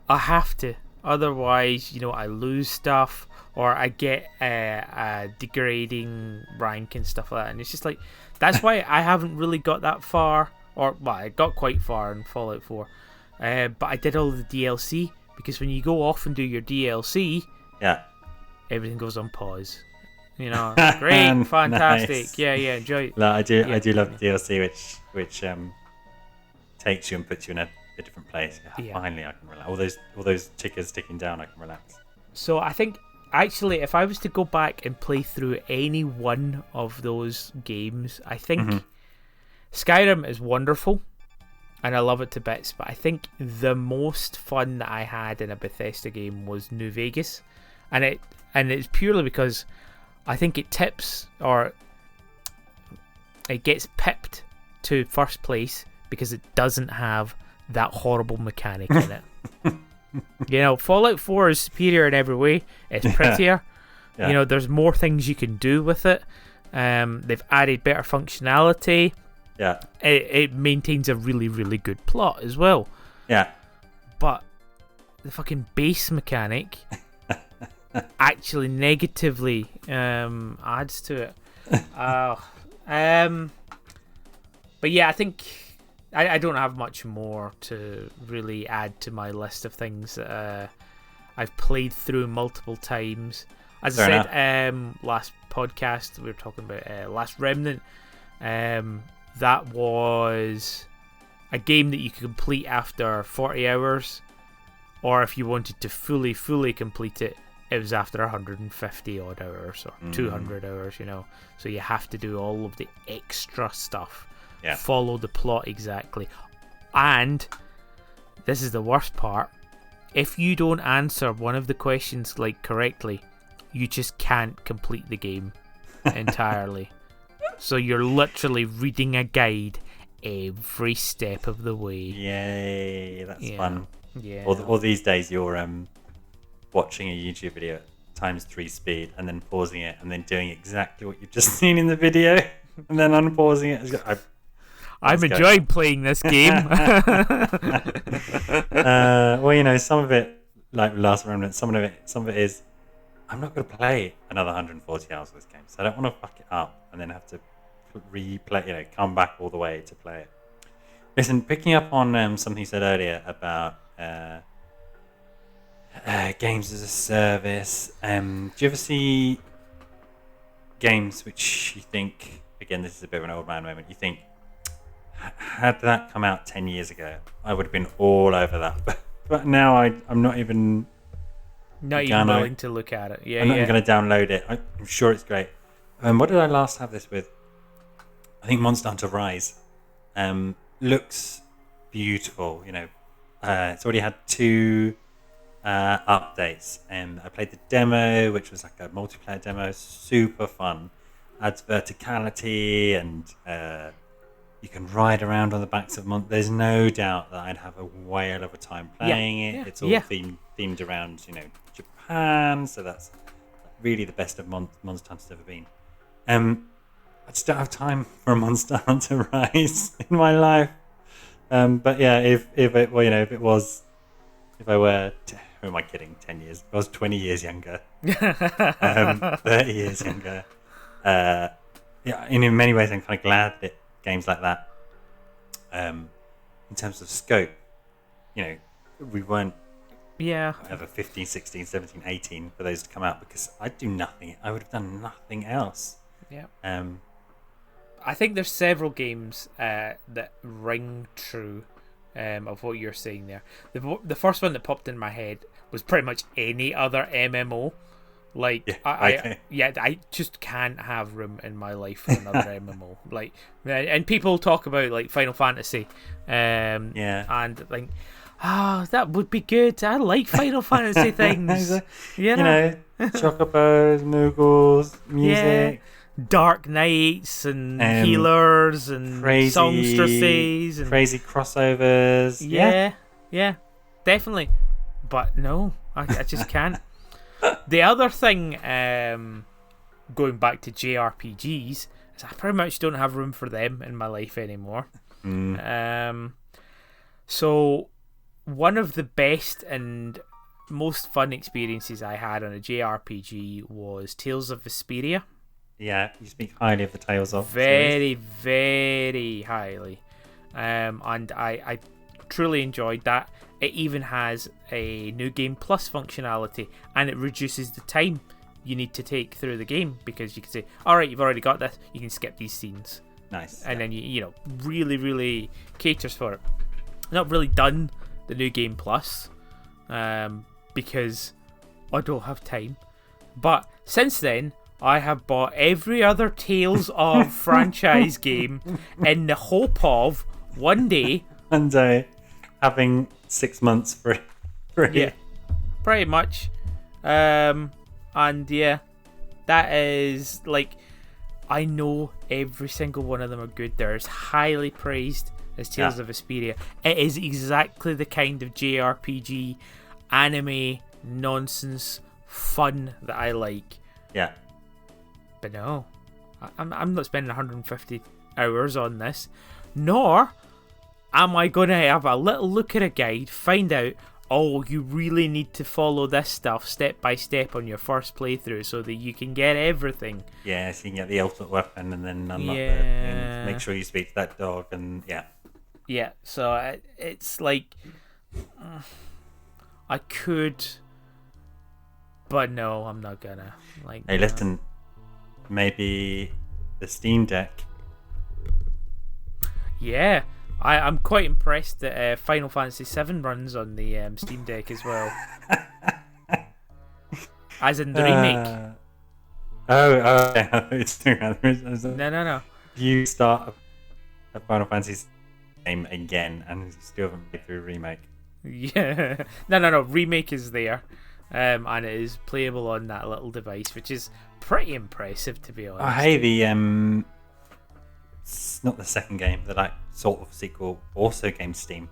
I have to. Otherwise, I lose stuff, or I get a degrading rank and stuff like that. And it's just like, that's why I haven't really got that far, I got quite far in Fallout 4. But I did all the DLC, because when you go off and do your DLC, everything goes on pause. Great, fantastic, Nice. yeah, enjoy it. I do love the DLC, which takes you and puts you in a different place. Finally, I can relax. All those tickers ticking down, I can relax. So I think, actually, if I was to go back and play through any one of those games, I think Skyrim is wonderful, and I love it to bits. But I think the most fun that I had in a Bethesda game was New Vegas, and it's purely because I think it tips, or it gets pipped to first place because it doesn't have that horrible mechanic in it. Fallout 4 is superior in every way. It's prettier. There's more things you can do with it. They've added better functionality. Yeah. It maintains a really, really good plot as well. Yeah. But the fucking base mechanic actually negatively adds to it. But yeah, I think I don't have much more to really add to my list of things that I've played through multiple times. As I said, last podcast we were talking about Last Remnant. That was a game that you could complete after 40 hours, or if you wanted to fully complete it, it was after 150 odd hours or 200 hours. So you have to do all of the extra stuff. Follow the plot exactly. And this is the worst part, if you don't answer one of the questions correctly, you just can't complete the game entirely. So you're literally reading a guide every step of the way. Yay, that's fun. Yeah. Or these days you're watching a YouTube video at ×3 speed and then pausing it and then doing exactly what you've just seen in the video and then unpausing it. I'm enjoying playing this game. Well, some of it, like Last Remnant, some of it is, I'm not going to play another 140 hours of this game, so I don't want to fuck it up and then have to replay, come back all the way to play it. Listen, picking up on something you said earlier about games as a service, do you ever see games which you think, again, this is a bit of an old man moment, you think, had that come out 10 years ago, I would have been all over that. But now I'm not even willing to look at it. I'm not even going to download it. I'm sure it's great. What did I last have this with? I think Monster Hunter Rise. Looks beautiful. It's already had 2 updates. I played the demo, which was like a multiplayer demo. Super fun. Adds verticality and you can ride around on the backs of monsters. There's no doubt that I'd have a whale of a time playing it. It's all themed around, Japan, so that's really the best of Monster Hunter's ever been. I just don't have time for a Monster Hunter Rise in my life. But yeah, if I were, who am I kidding? 10 years. If I was 20 years younger, 30 years younger. In many ways, I'm kind of glad that games like that, in terms of scope, we weren't over 15, 16, 17, 18 for those to come out, because I'd do nothing. I would have done nothing else. Yeah. I think there's several games that ring true of what you're saying there. The first one that popped in my head was pretty much any other MMO Like, I just can't have room in my life for another MMO. Like, and people talk about like Final Fantasy, and think, that would be good. I like Final Fantasy things. You know, chocobos, Moogles, music. Dark Knights and healers and songstresses and crazy crossovers. Yeah, definitely. But no, I just can't. The other thing, going back to JRPGs, is I pretty much don't have room for them in my life anymore. So one of the best and most fun experiences I had on a JRPG was Tales of Vesperia. Yeah, you speak highly of the Tales of very, very highly, and I truly enjoyed that. It even has a New Game Plus functionality, and it reduces the time you need to take through the game, because you can say, all right, you've already got this, you can skip these scenes. Nice. And then you know, really, really caters for it. Not really done the New Game Plus, because I don't have time. But since then, I have bought every other Tales of franchise game in the hope of one day having 6 months free. Yeah, pretty much. And yeah, that is like, I know every single one of them are good. They're as highly praised as Tales of Vesperia. It is exactly the kind of JRPG, anime, nonsense, fun that I like. Yeah. But no, I'm not spending 150 hours on this. Nor am I going to have a little look at a guide, find out, oh, you really need to follow this stuff step by step on your first playthrough so that you can get everything. Yeah, so you can get the ultimate weapon and then unlock it and make sure you speak to that dog and Yeah, so it's like, I could, but no, I'm not gonna. Like, hey, listen, maybe the Steam Deck. Yeah, I'm quite impressed that Final Fantasy VII runs on the Steam Deck as well. As in the remake. It's doing No. You start a Final Fantasy game again and you still haven't played through remake. Yeah. No. Remake is there. And it is playable on that little device, which is pretty impressive, to be honest. Oh, hey, it's not the second game, the like sort of sequel also came to Steam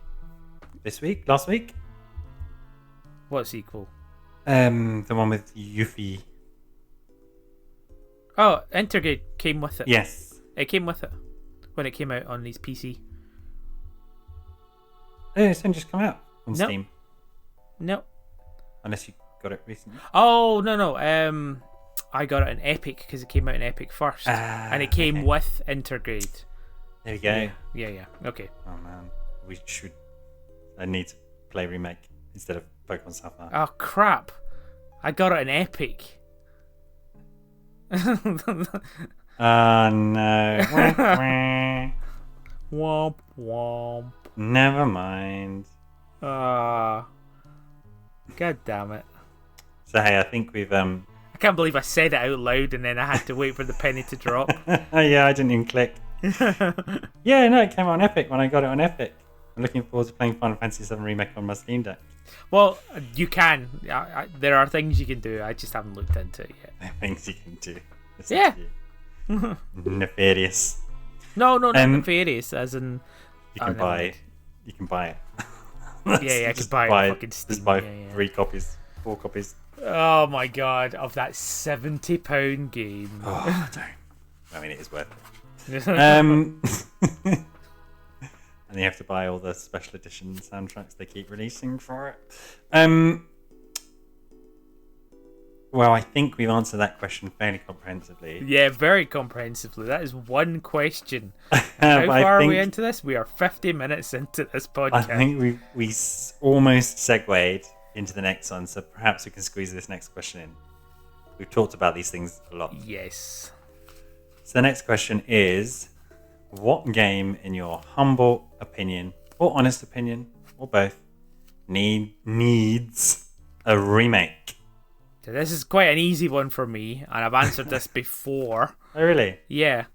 last week. What sequel? The one with Yuffie. Oh, Intergrade came with it. Yes. It came with it when it came out on his PC. Oh, it's only just come out on Steam. No. Unless you got it recently. Oh, no. I got it in Epic because it came out in Epic first. And it came with Intergrade. There we go. Yeah. Okay. Oh, man. I need to play remake instead of Pokemon Sapphire. Oh, crap. I got it in Epic. Oh, no. Womp womp. Never mind. God damn it. So, hey, I think we've... I can't believe I said it out loud and then I had to wait for the penny to drop. Yeah, I didn't even click. Yeah, no, it came out on Epic when I got it on Epic. I'm looking forward to playing Final Fantasy VII Remake on my Steam Deck. Well, you can. There are things you can do. I just haven't looked into it yet. Things you can do. Yeah. Nefarious. No, not nefarious. As in, you can buy it. You can buy it. Yeah, I can buy it. Fucking Steam. Just buy 3 copies, 4 copies. Oh my god, of that £70 game. Oh, don't. I mean, it is worth it. And you have to buy all the special edition soundtracks they keep releasing for it. Well, I think we've answered that question fairly comprehensively. Yeah, very comprehensively. That is one question. How far are we into this? We are 50 minutes into this podcast. I think we almost segued into the next one, so perhaps we can squeeze this next question in. We've talked about these things a lot. Yes. So the next question is, what game, in your humble opinion, or honest opinion, or both, needs a remake? So this is quite an easy one for me, and I've answered this before. Oh, really? Yeah.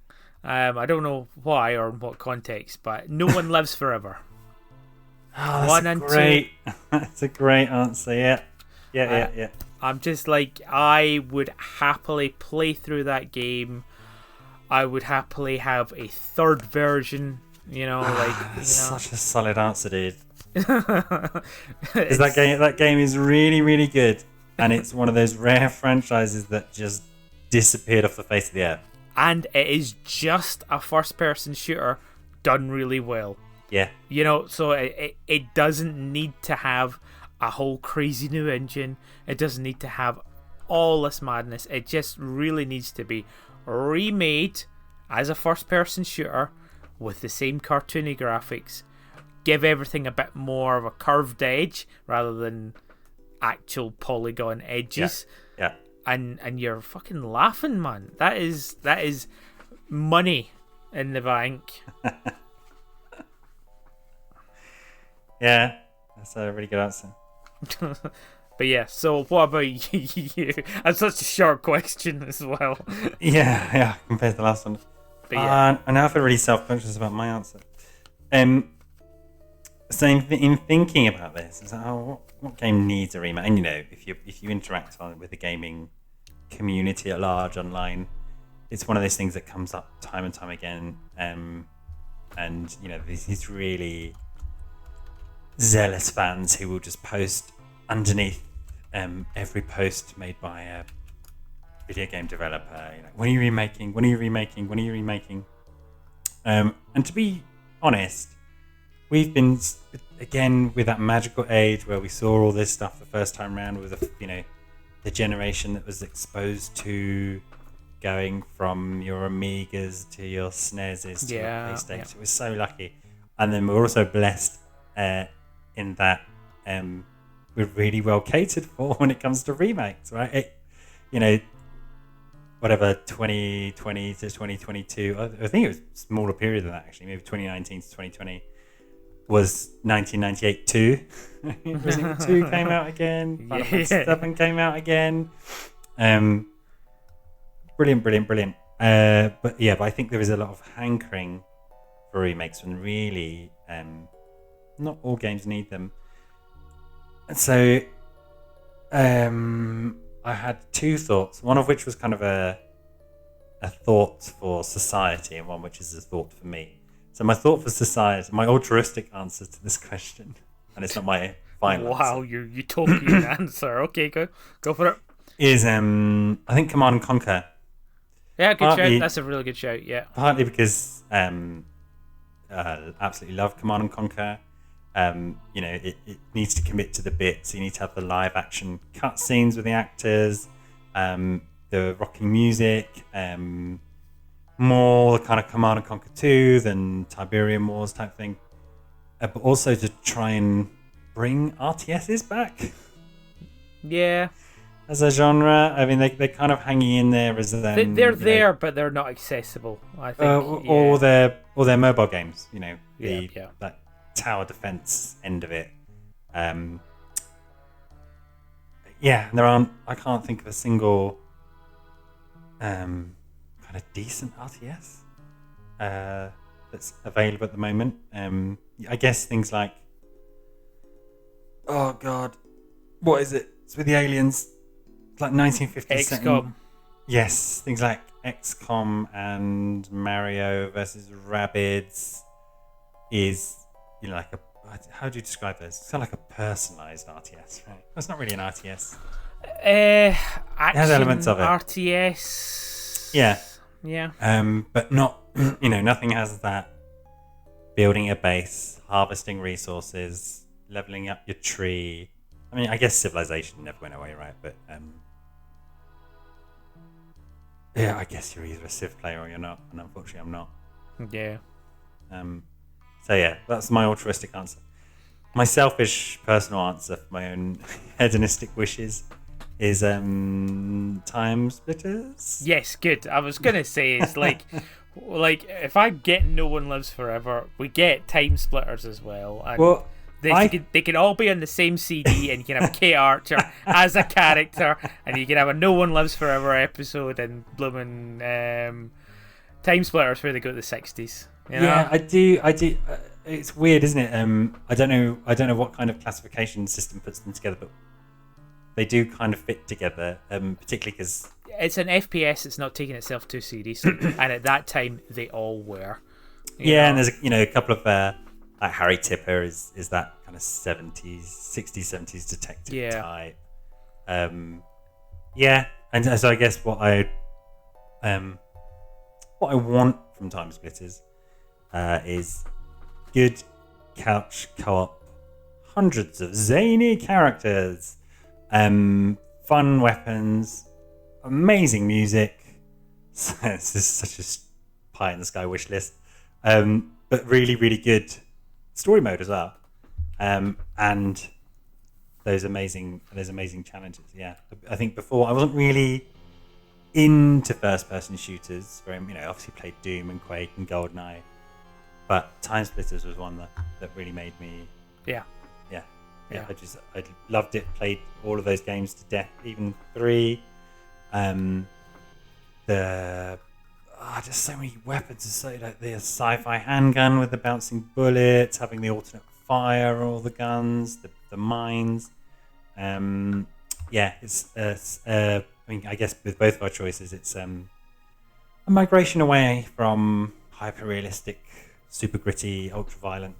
I don't know why or in what context, but No One Lives Forever. Oh, One and great. That's a great answer. Yeah. Yeah. I'm just like, I would happily play through that game. I would happily have a third version, That's such a solid answer, dude. Because that game is really, really good, and it's one of those rare franchises that just disappeared off the face of the earth. And it is just a first-person shooter done really well. Yeah. So it doesn't need to have a whole crazy new engine. It doesn't need to have all this madness. It just really needs to be remade as a first-person shooter with the same cartoony graphics. Give everything a bit more of a curved edge rather than actual polygon edges. Yeah. And you're fucking laughing, man. That is money in the bank. Yeah, that's a really good answer. But yeah, so what about you? That's such a short question as well. Yeah, compared to the last one. But yeah. I now feel really self-conscious about my answer. So in thinking about this, it's like, what game needs a remake? And if you interact with the gaming community at large online, it's one of those things that comes up time and time again. And these really zealous fans who will just post underneath every post made by a video game developer, when are you remaking? When are you remaking? When are you remaking? And to be honest, we've been again with that magical age where we saw all this stuff the first time around with the generation that was exposed to going from your Amigas to your SNESes to your PlayStation. Yeah. It was so lucky, and then we're also blessed in that we're really well catered for when it comes to remakes, right? Whatever 2020 to 2022, I think it was a smaller period than that actually, maybe 2019 to 2020 was 1998 2. Resident Evil 2 came out again. Final Fantasy 7 came out again. Brilliant. But I think there is a lot of hankering for remakes when really not all games need them. And so I had two thoughts, one of which was kind of a thought for society and one which is a thought for me. So my thought for society, my altruistic answer to this question, and it's not my final answer. Wow, your utopian answer. Okay, go for it. Is I think Command and Conquer. Yeah, good shout. That's a really good shout. Yeah. Partly because absolutely love Command and Conquer. It needs to commit to the bits. You need to have the live action cutscenes with the actors, the rocking music, more kind of Command and Conquer 2 than Tiberium Wars type thing, but also to try and bring RTSs back. Yeah. As a genre, I mean, they're kind of hanging in there as they're there, but they're not accessible. I think, or their mobile games. That tower defense end of it. There aren't. I can't think of a single kind of decent RTS that's available at the moment. I guess things like, oh god, what is it? It's with the aliens. It's like 1950s. XCOM. Yes, things like XCOM and Mario versus Rabbids is like a. How do you describe those? It's kind of like a personalized RTS, right? It's not really an RTS. Action, it has elements of it. RTS. Yeah. Yeah. But not. Nothing has that. Building a base, harvesting resources, leveling up your tree. I mean, I guess Civilization never went away, right? But I guess you're either a Civ player or you're not, and unfortunately, I'm not. Yeah. So yeah, that's my altruistic answer. My selfish personal answer for my own hedonistic wishes is Time Splitters. Yes, good. I was gonna say it's like if I get No One Lives Forever, we get Time Splitters as well. And They can all be on the same CD, and you can have Kate Archer as a character, and you can have a No One Lives Forever episode and blooming Time Splitters where they go to the 60s. You know? Yeah, I do. It's weird, isn't it? I don't know what kind of classification system puts them together, but they do kind of fit together, particularly because it's an FPS. It's not taking itself too seriously, and at that time they all were. Yeah, and there's a couple of like Harry Tipper is that kind of 60s, 70s detective type. Yeah, and so I guess what I want from Time Splitters is good couch co-op, hundreds of zany characters, fun weapons, amazing music. This is such a pie in the sky wish list, but really, really good story mode as well, and those amazing challenges. Yeah, I think before I wasn't really into first-person shooters. Obviously played Doom and Quake and GoldenEye, but Time Splitters was one that really made me. Yeah. I loved it. Played all of those games to death, even 3. Just so many weapons. So like the sci-fi handgun with the bouncing bullets, having the alternate fire, all the guns, the mines. It's I guess with both of our choices, it's a migration away from hyper-realistic, super gritty, ultra-violent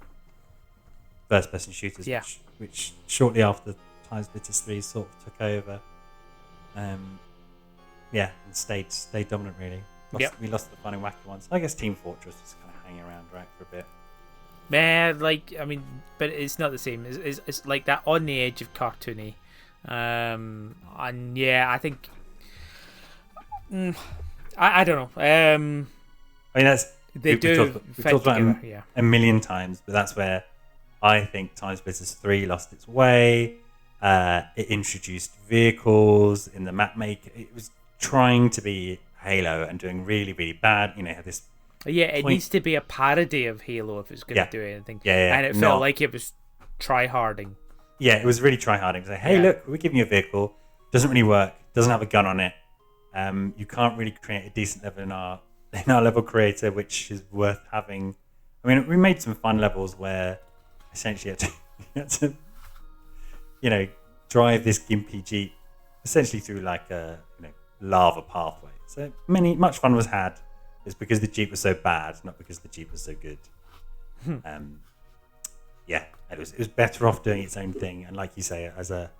first-person shooters, which shortly after Time Splitters 3 sort of took over. And stayed dominant really. We lost the fun and wacky ones. I guess Team Fortress was kind of hanging around for a bit. Man, but it's not the same. It's like that on the edge of cartoony. I think I don't know. That's we've talked about it a million times, but that's where I think Time Splitters 3 lost its way. It introduced vehicles in the map maker. It was trying to be Halo and doing really, really bad. Had this. It needs to be a parody of Halo if it's going to do anything. And it felt like it was try-harding. Yeah, it was really try-harding. Say, hey, look, we're giving you a vehicle. Doesn't really work. Doesn't have a gun on it. You can't really create a decent level in our level creator, which is worth having. We made some fun levels where essentially you had to drive this gimpy Jeep essentially through like a lava pathway. So much fun was had. It's because the Jeep was so bad, not because the Jeep was so good. It was better off doing its own thing, and like you say, as a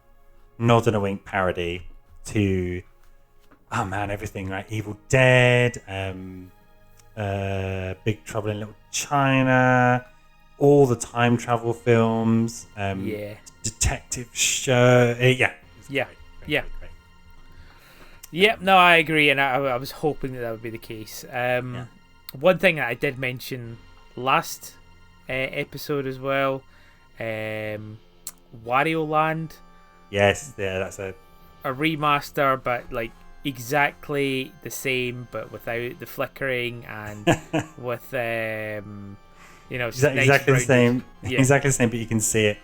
nod and a wink parody to everything, right? Evil Dead, Big Trouble in Little China, all the time travel films, detective show. Great. Yep, no, I agree, and I was hoping that would be the case. One thing that I did mention last episode as well, Wario Land. Yes, that's a remaster, but like exactly the same, but without the flickering and with exactly the same. Yeah. Exactly the same, but you can see it.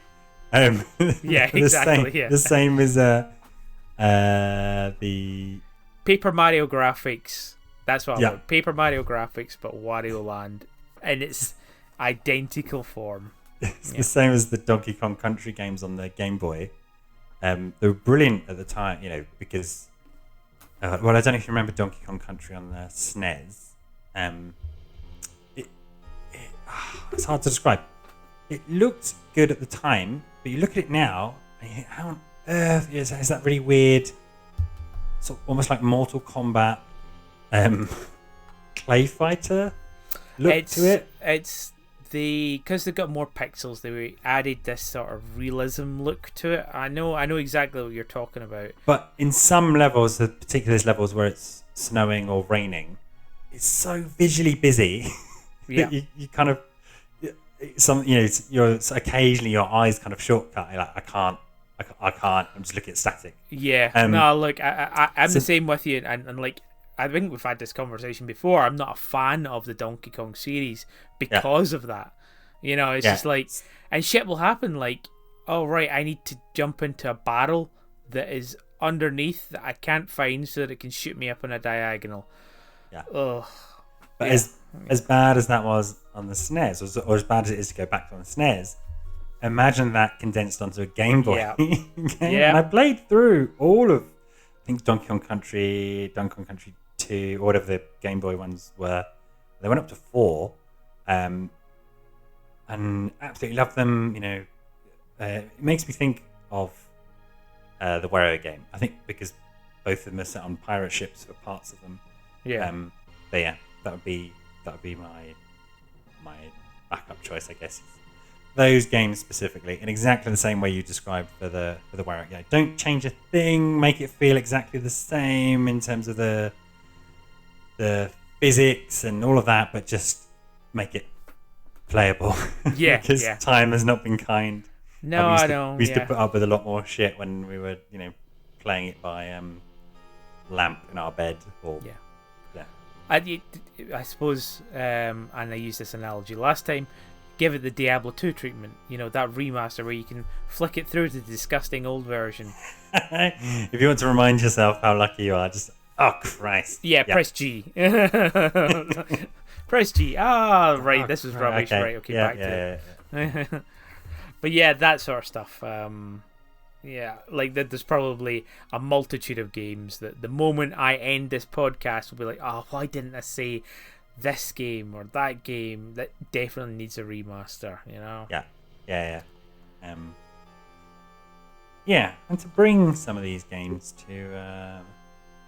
The same as the Paper Mario graphics. That's what I want. Paper Mario graphics, but Wario Land in its identical form. It's the same as the Donkey Kong Country games on the Game Boy. They were brilliant at the time, because I don't know if you remember Donkey Kong Country on the SNES. It's hard to describe. It looked good at the time, but you look at it now, and you think, how on earth is that really weird, sort of almost like Mortal Kombat Clay Fighter look to it? It's because they've got more pixels, they added this sort of realism look to it. I know exactly what you're talking about. But in some levels, particularly those levels where it's snowing or raining, it's so visually busy that you kind of you're occasionally your eyes kind of shortcut. You're like, I can't. I'm just looking at static. Yeah. No, look, I'm the same with you, and like I think we've had this conversation before. I'm not a fan of the Donkey Kong series because of that. It's just like, and shit will happen. Like, oh right, I need to jump into a barrel that is underneath that I can't find so that it can shoot me up on a diagonal. Yeah. Ugh. But as bad as that was on the SNES, or as bad as it is to go back on the SNES, imagine that condensed onto a Game Boy game. Yeah. And I played through all of, I think, Donkey Kong Country 2, or whatever the Game Boy ones were. They went up to 4, and absolutely love them. It makes me think of the Wario game. I think because both of them are set on pirate ships for parts of them. Yeah. But yeah, that would be my backup choice, I guess. Those games specifically, in exactly the same way you described for the Wario game. Don't change a thing. Make it feel exactly the same in terms of the physics and all of that, but just make it playable. Yeah. Because time has not been kind. No, I know. We used to put up with a lot more shit when we were, playing it by lamp in our bed. Or I suppose, and I used this analogy last time. Give it the Diablo 2 treatment. That remaster where you can flick it through to the disgusting old version. If you want to remind yourself how lucky you are, just Christ. Yeah, press G. Press G. Right, this was rubbish. Okay. Right, okay, back to it. But yeah, that sort of stuff. Like there's probably a multitude of games that the moment I end this podcast will be like, why didn't I say this game or that game that definitely needs a remaster? Yeah. And to bring some of these games to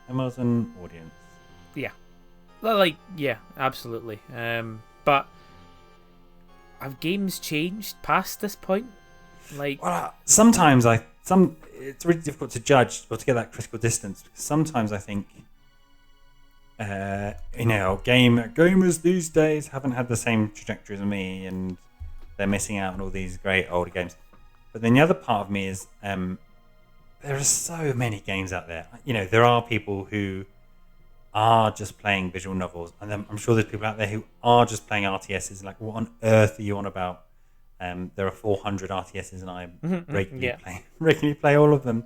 a modern audience. Absolutely. But have games changed past this point? Sometimes it's really difficult to judge or to get that critical distance, because sometimes I think gamers these days haven't had the same trajectory as me, and they're missing out on all these great older games. But then the other part of me is there are so many games out there. There are people who are just playing visual novels, and then I'm sure there's people out there who are just playing RTSs. Like, what on earth are you on about? There are 400 RTSs, and I regularly play all of them.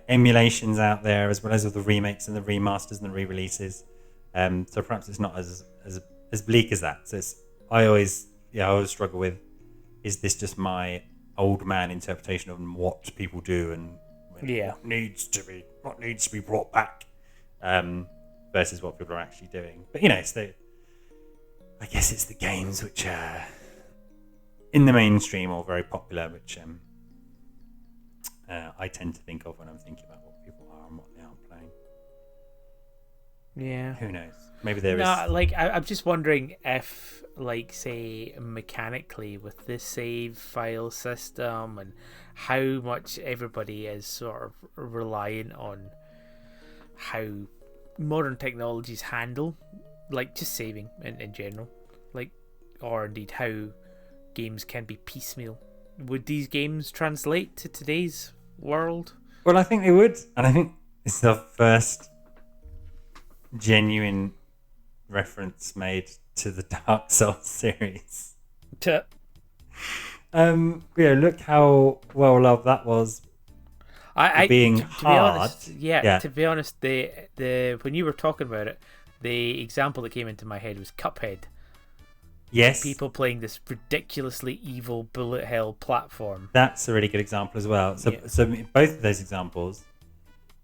Emulations out there, as well as all the remakes and the remasters and the re-releases. So perhaps it's not as bleak as that. So I always struggle with, is this just my old man interpretation of what people do and what needs to be brought back, versus what people are actually doing. But I guess it's the games which are in the mainstream or very popular, which I tend to think of when I'm thinking about what people are and what they aren't playing. Yeah. Who knows? Maybe there is. I'm just wondering if, say, mechanically with the save file system and how much everybody is sort of reliant on how modern technologies handle, just saving in general, or indeed how games can be piecemeal. Would these games translate to today's world? Well, I think they would, and I think it's the first genuine reference made to the Dark Souls series. Look how well loved that was. Being hard. To be honest, the when you were talking about it, the example that came into my head was Cuphead. Yes. People playing this ridiculously evil bullet hell platform. That's a really good example as well. So both of those examples,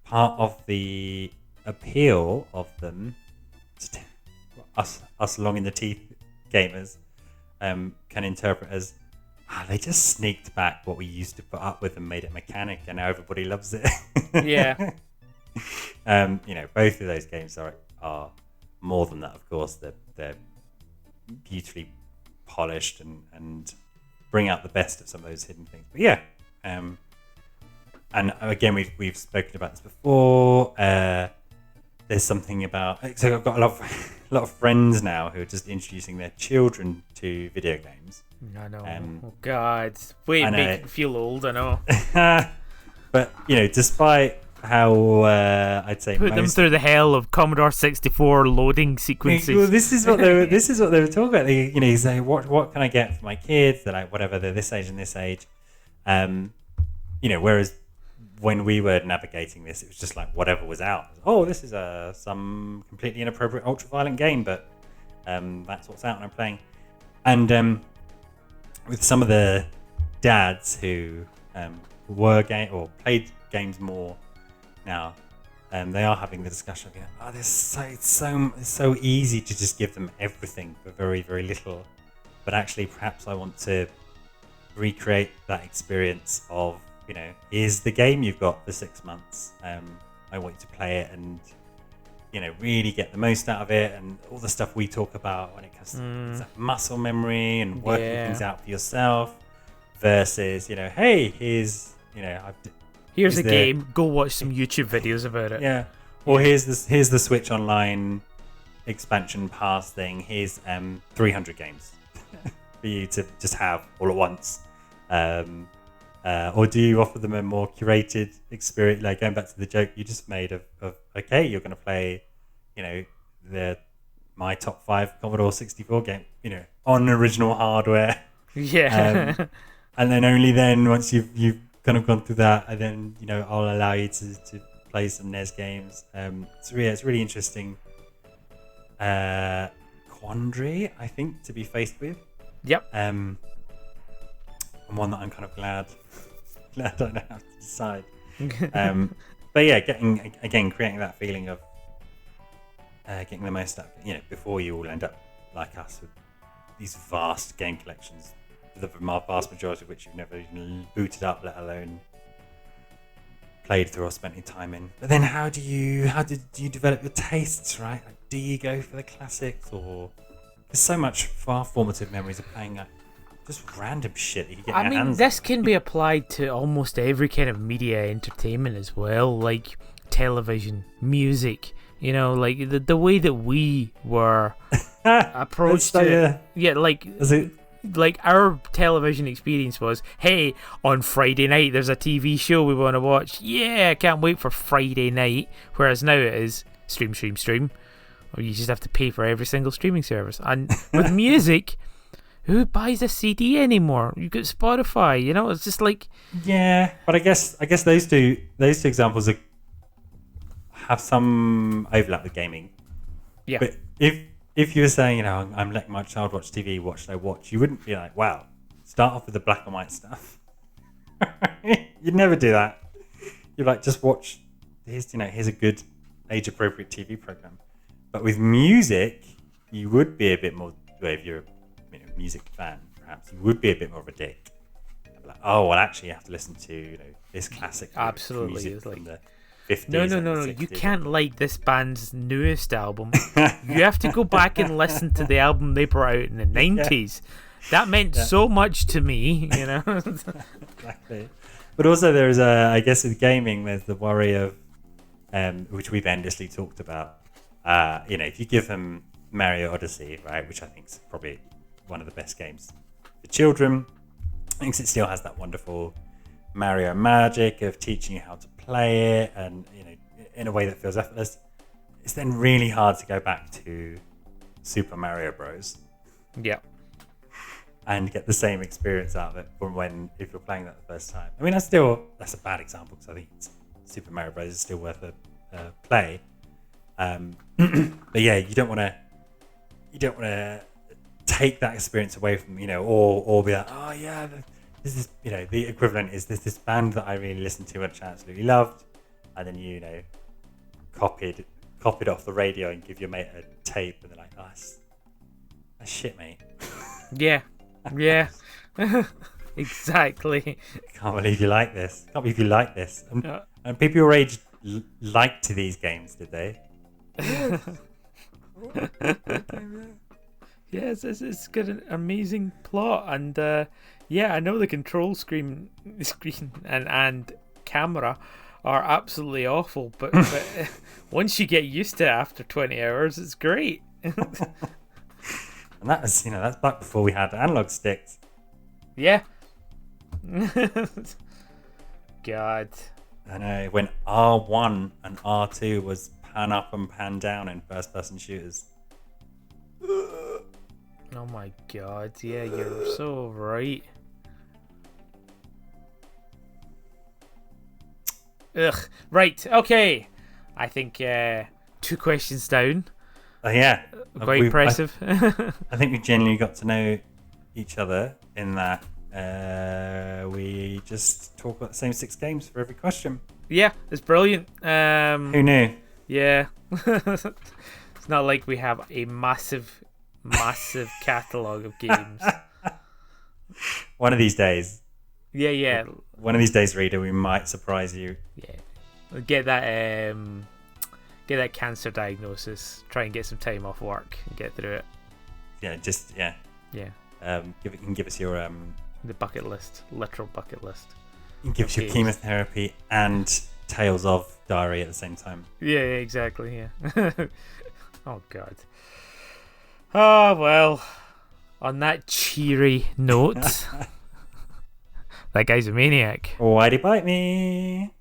part of the appeal of them, us long in the teeth gamers, can interpret as, they just sneaked back what we used to put up with and made it mechanic, and now everybody loves it. Yeah. Both of those games are more than that, of course. They're beautifully polished and bring out the best of some of those hidden things. But and again, we've spoken about this before. There's something about, so I've got a lot of friends now who are just introducing their children to video games. I know. Oh God, make me feel old. I know. But despite I'd say Put them most. through the hell of Commodore 64 loading Well, sequences. this is what they were talking about. You say, what can I get for my kids? They're like, whatever, they're this age and this age. Whereas when we were navigating this, it was just like whatever was out. Oh, this is some completely inappropriate, ultra-violent game, but that's what's out and I'm playing. And with some of the dads who played games more now, they are having the discussion of, it's so easy to just give them everything for very, very little. But actually, perhaps I want to recreate that experience of, here's the game you've got for 6 months. I want you to play it and, really get the most out of it, and all the stuff we talk about when it comes to that muscle memory and working things out for yourself versus, hey, here's a game. Go watch some YouTube videos about it. Yeah. Or here's the Switch Online expansion pass thing. Here's 300 games for you to just have all at once. Or do you offer them a more curated experience, like going back to the joke you just made of okay, you're going to play, my top 5 Commodore 64 game, on original hardware. Yeah. And then only then, once you've kind of gone through that, and then I'll allow you to play some NES games. It's really interesting quandary, I think, to be faced with. Yep. And one that I'm kind of glad I don't have to decide. But yeah, creating that feeling of getting the most out of it, before you all end up like us with these vast game collections, the vast majority of which you've never even booted up, let alone played through or spent any time in. But then how did you develop your tastes, right? Like, do you go for the classics, or there's so much far formative memories of playing just random shit that you get your hands this on. can be applied to almost every kind of media entertainment as well, like television, music, like the way that we were approached it. Yeah, like our television experience was, hey, on Friday night there's a TV show we want to watch. Yeah, I can't wait for Friday night. Whereas now it is stream. Or you just have to pay for every single streaming service. And with music, who buys a CD anymore? You got Spotify, it's just like... Yeah, but I guess those two examples have some overlap with gaming. Yeah. But if you were saying, I'm letting my child watch TV, what should I watch? You wouldn't be like, wow, start off with the black and white stuff. You'd never do that. You're like, just watch, here's a good age-appropriate TV program. But with music, you would be a bit more, if you're a music fan, perhaps, you would be a bit more of a dick. Like, oh, well, actually, you have to listen to this classic absolutely music from the 50s. No. You can't like this band's newest album. You have to go back and listen to the album they brought out in the 90s. That meant so much to me, Exactly. But also there's I guess with gaming, there's the worry of, which we've endlessly talked about, if you give them Mario Odyssey, right, which I think is probably one of the best games for children, I think it still has that wonderful Mario magic of teaching you how to play it, and in a way that feels effortless. It's then really hard to go back to Super Mario Bros. Yeah. And get the same experience out of it from if you're playing that the first time. I mean, that's a bad example, because I think Super Mario Bros. Is still worth a play. But yeah, you don't want to take that experience away from or be like, oh yeah, this is the equivalent is this band that I really listened to and absolutely loved, and then copied off the radio and give your mate a tape, and they're like, oh, that's shit, mate. Yeah. Exactly. Can't believe you like this. And people your age liked these games, did they? Yes, it's got an amazing plot, and I know the control screen and camera are absolutely awful, but once you get used to it after 20 hours, it's great. And that's back before we had analog sticks. Yeah. God. I know, when R1 and R2 was pan up and pan down in first person shooters. Oh my god, yeah, you're so right. Ugh. Right, okay. I think 2 questions down. Oh yeah. Quite impressive. I think we genuinely got to know each other in that we just talk about the same 6 games for every question. Yeah, it's brilliant. Who knew? Yeah. It's not like we have a massive catalogue of games. One of these days. Yeah. One of these days, reader, we might surprise you. Yeah. Get that cancer diagnosis. Try and get some time off work and get through it. Yeah, Yeah. Give us your The bucket list, literal bucket list. You can give us your chemotherapy and Tales of Diary at the same time. Yeah, exactly. Yeah. Oh god. Oh well. On that cheery note, that guy's a maniac. Why'd he bite me?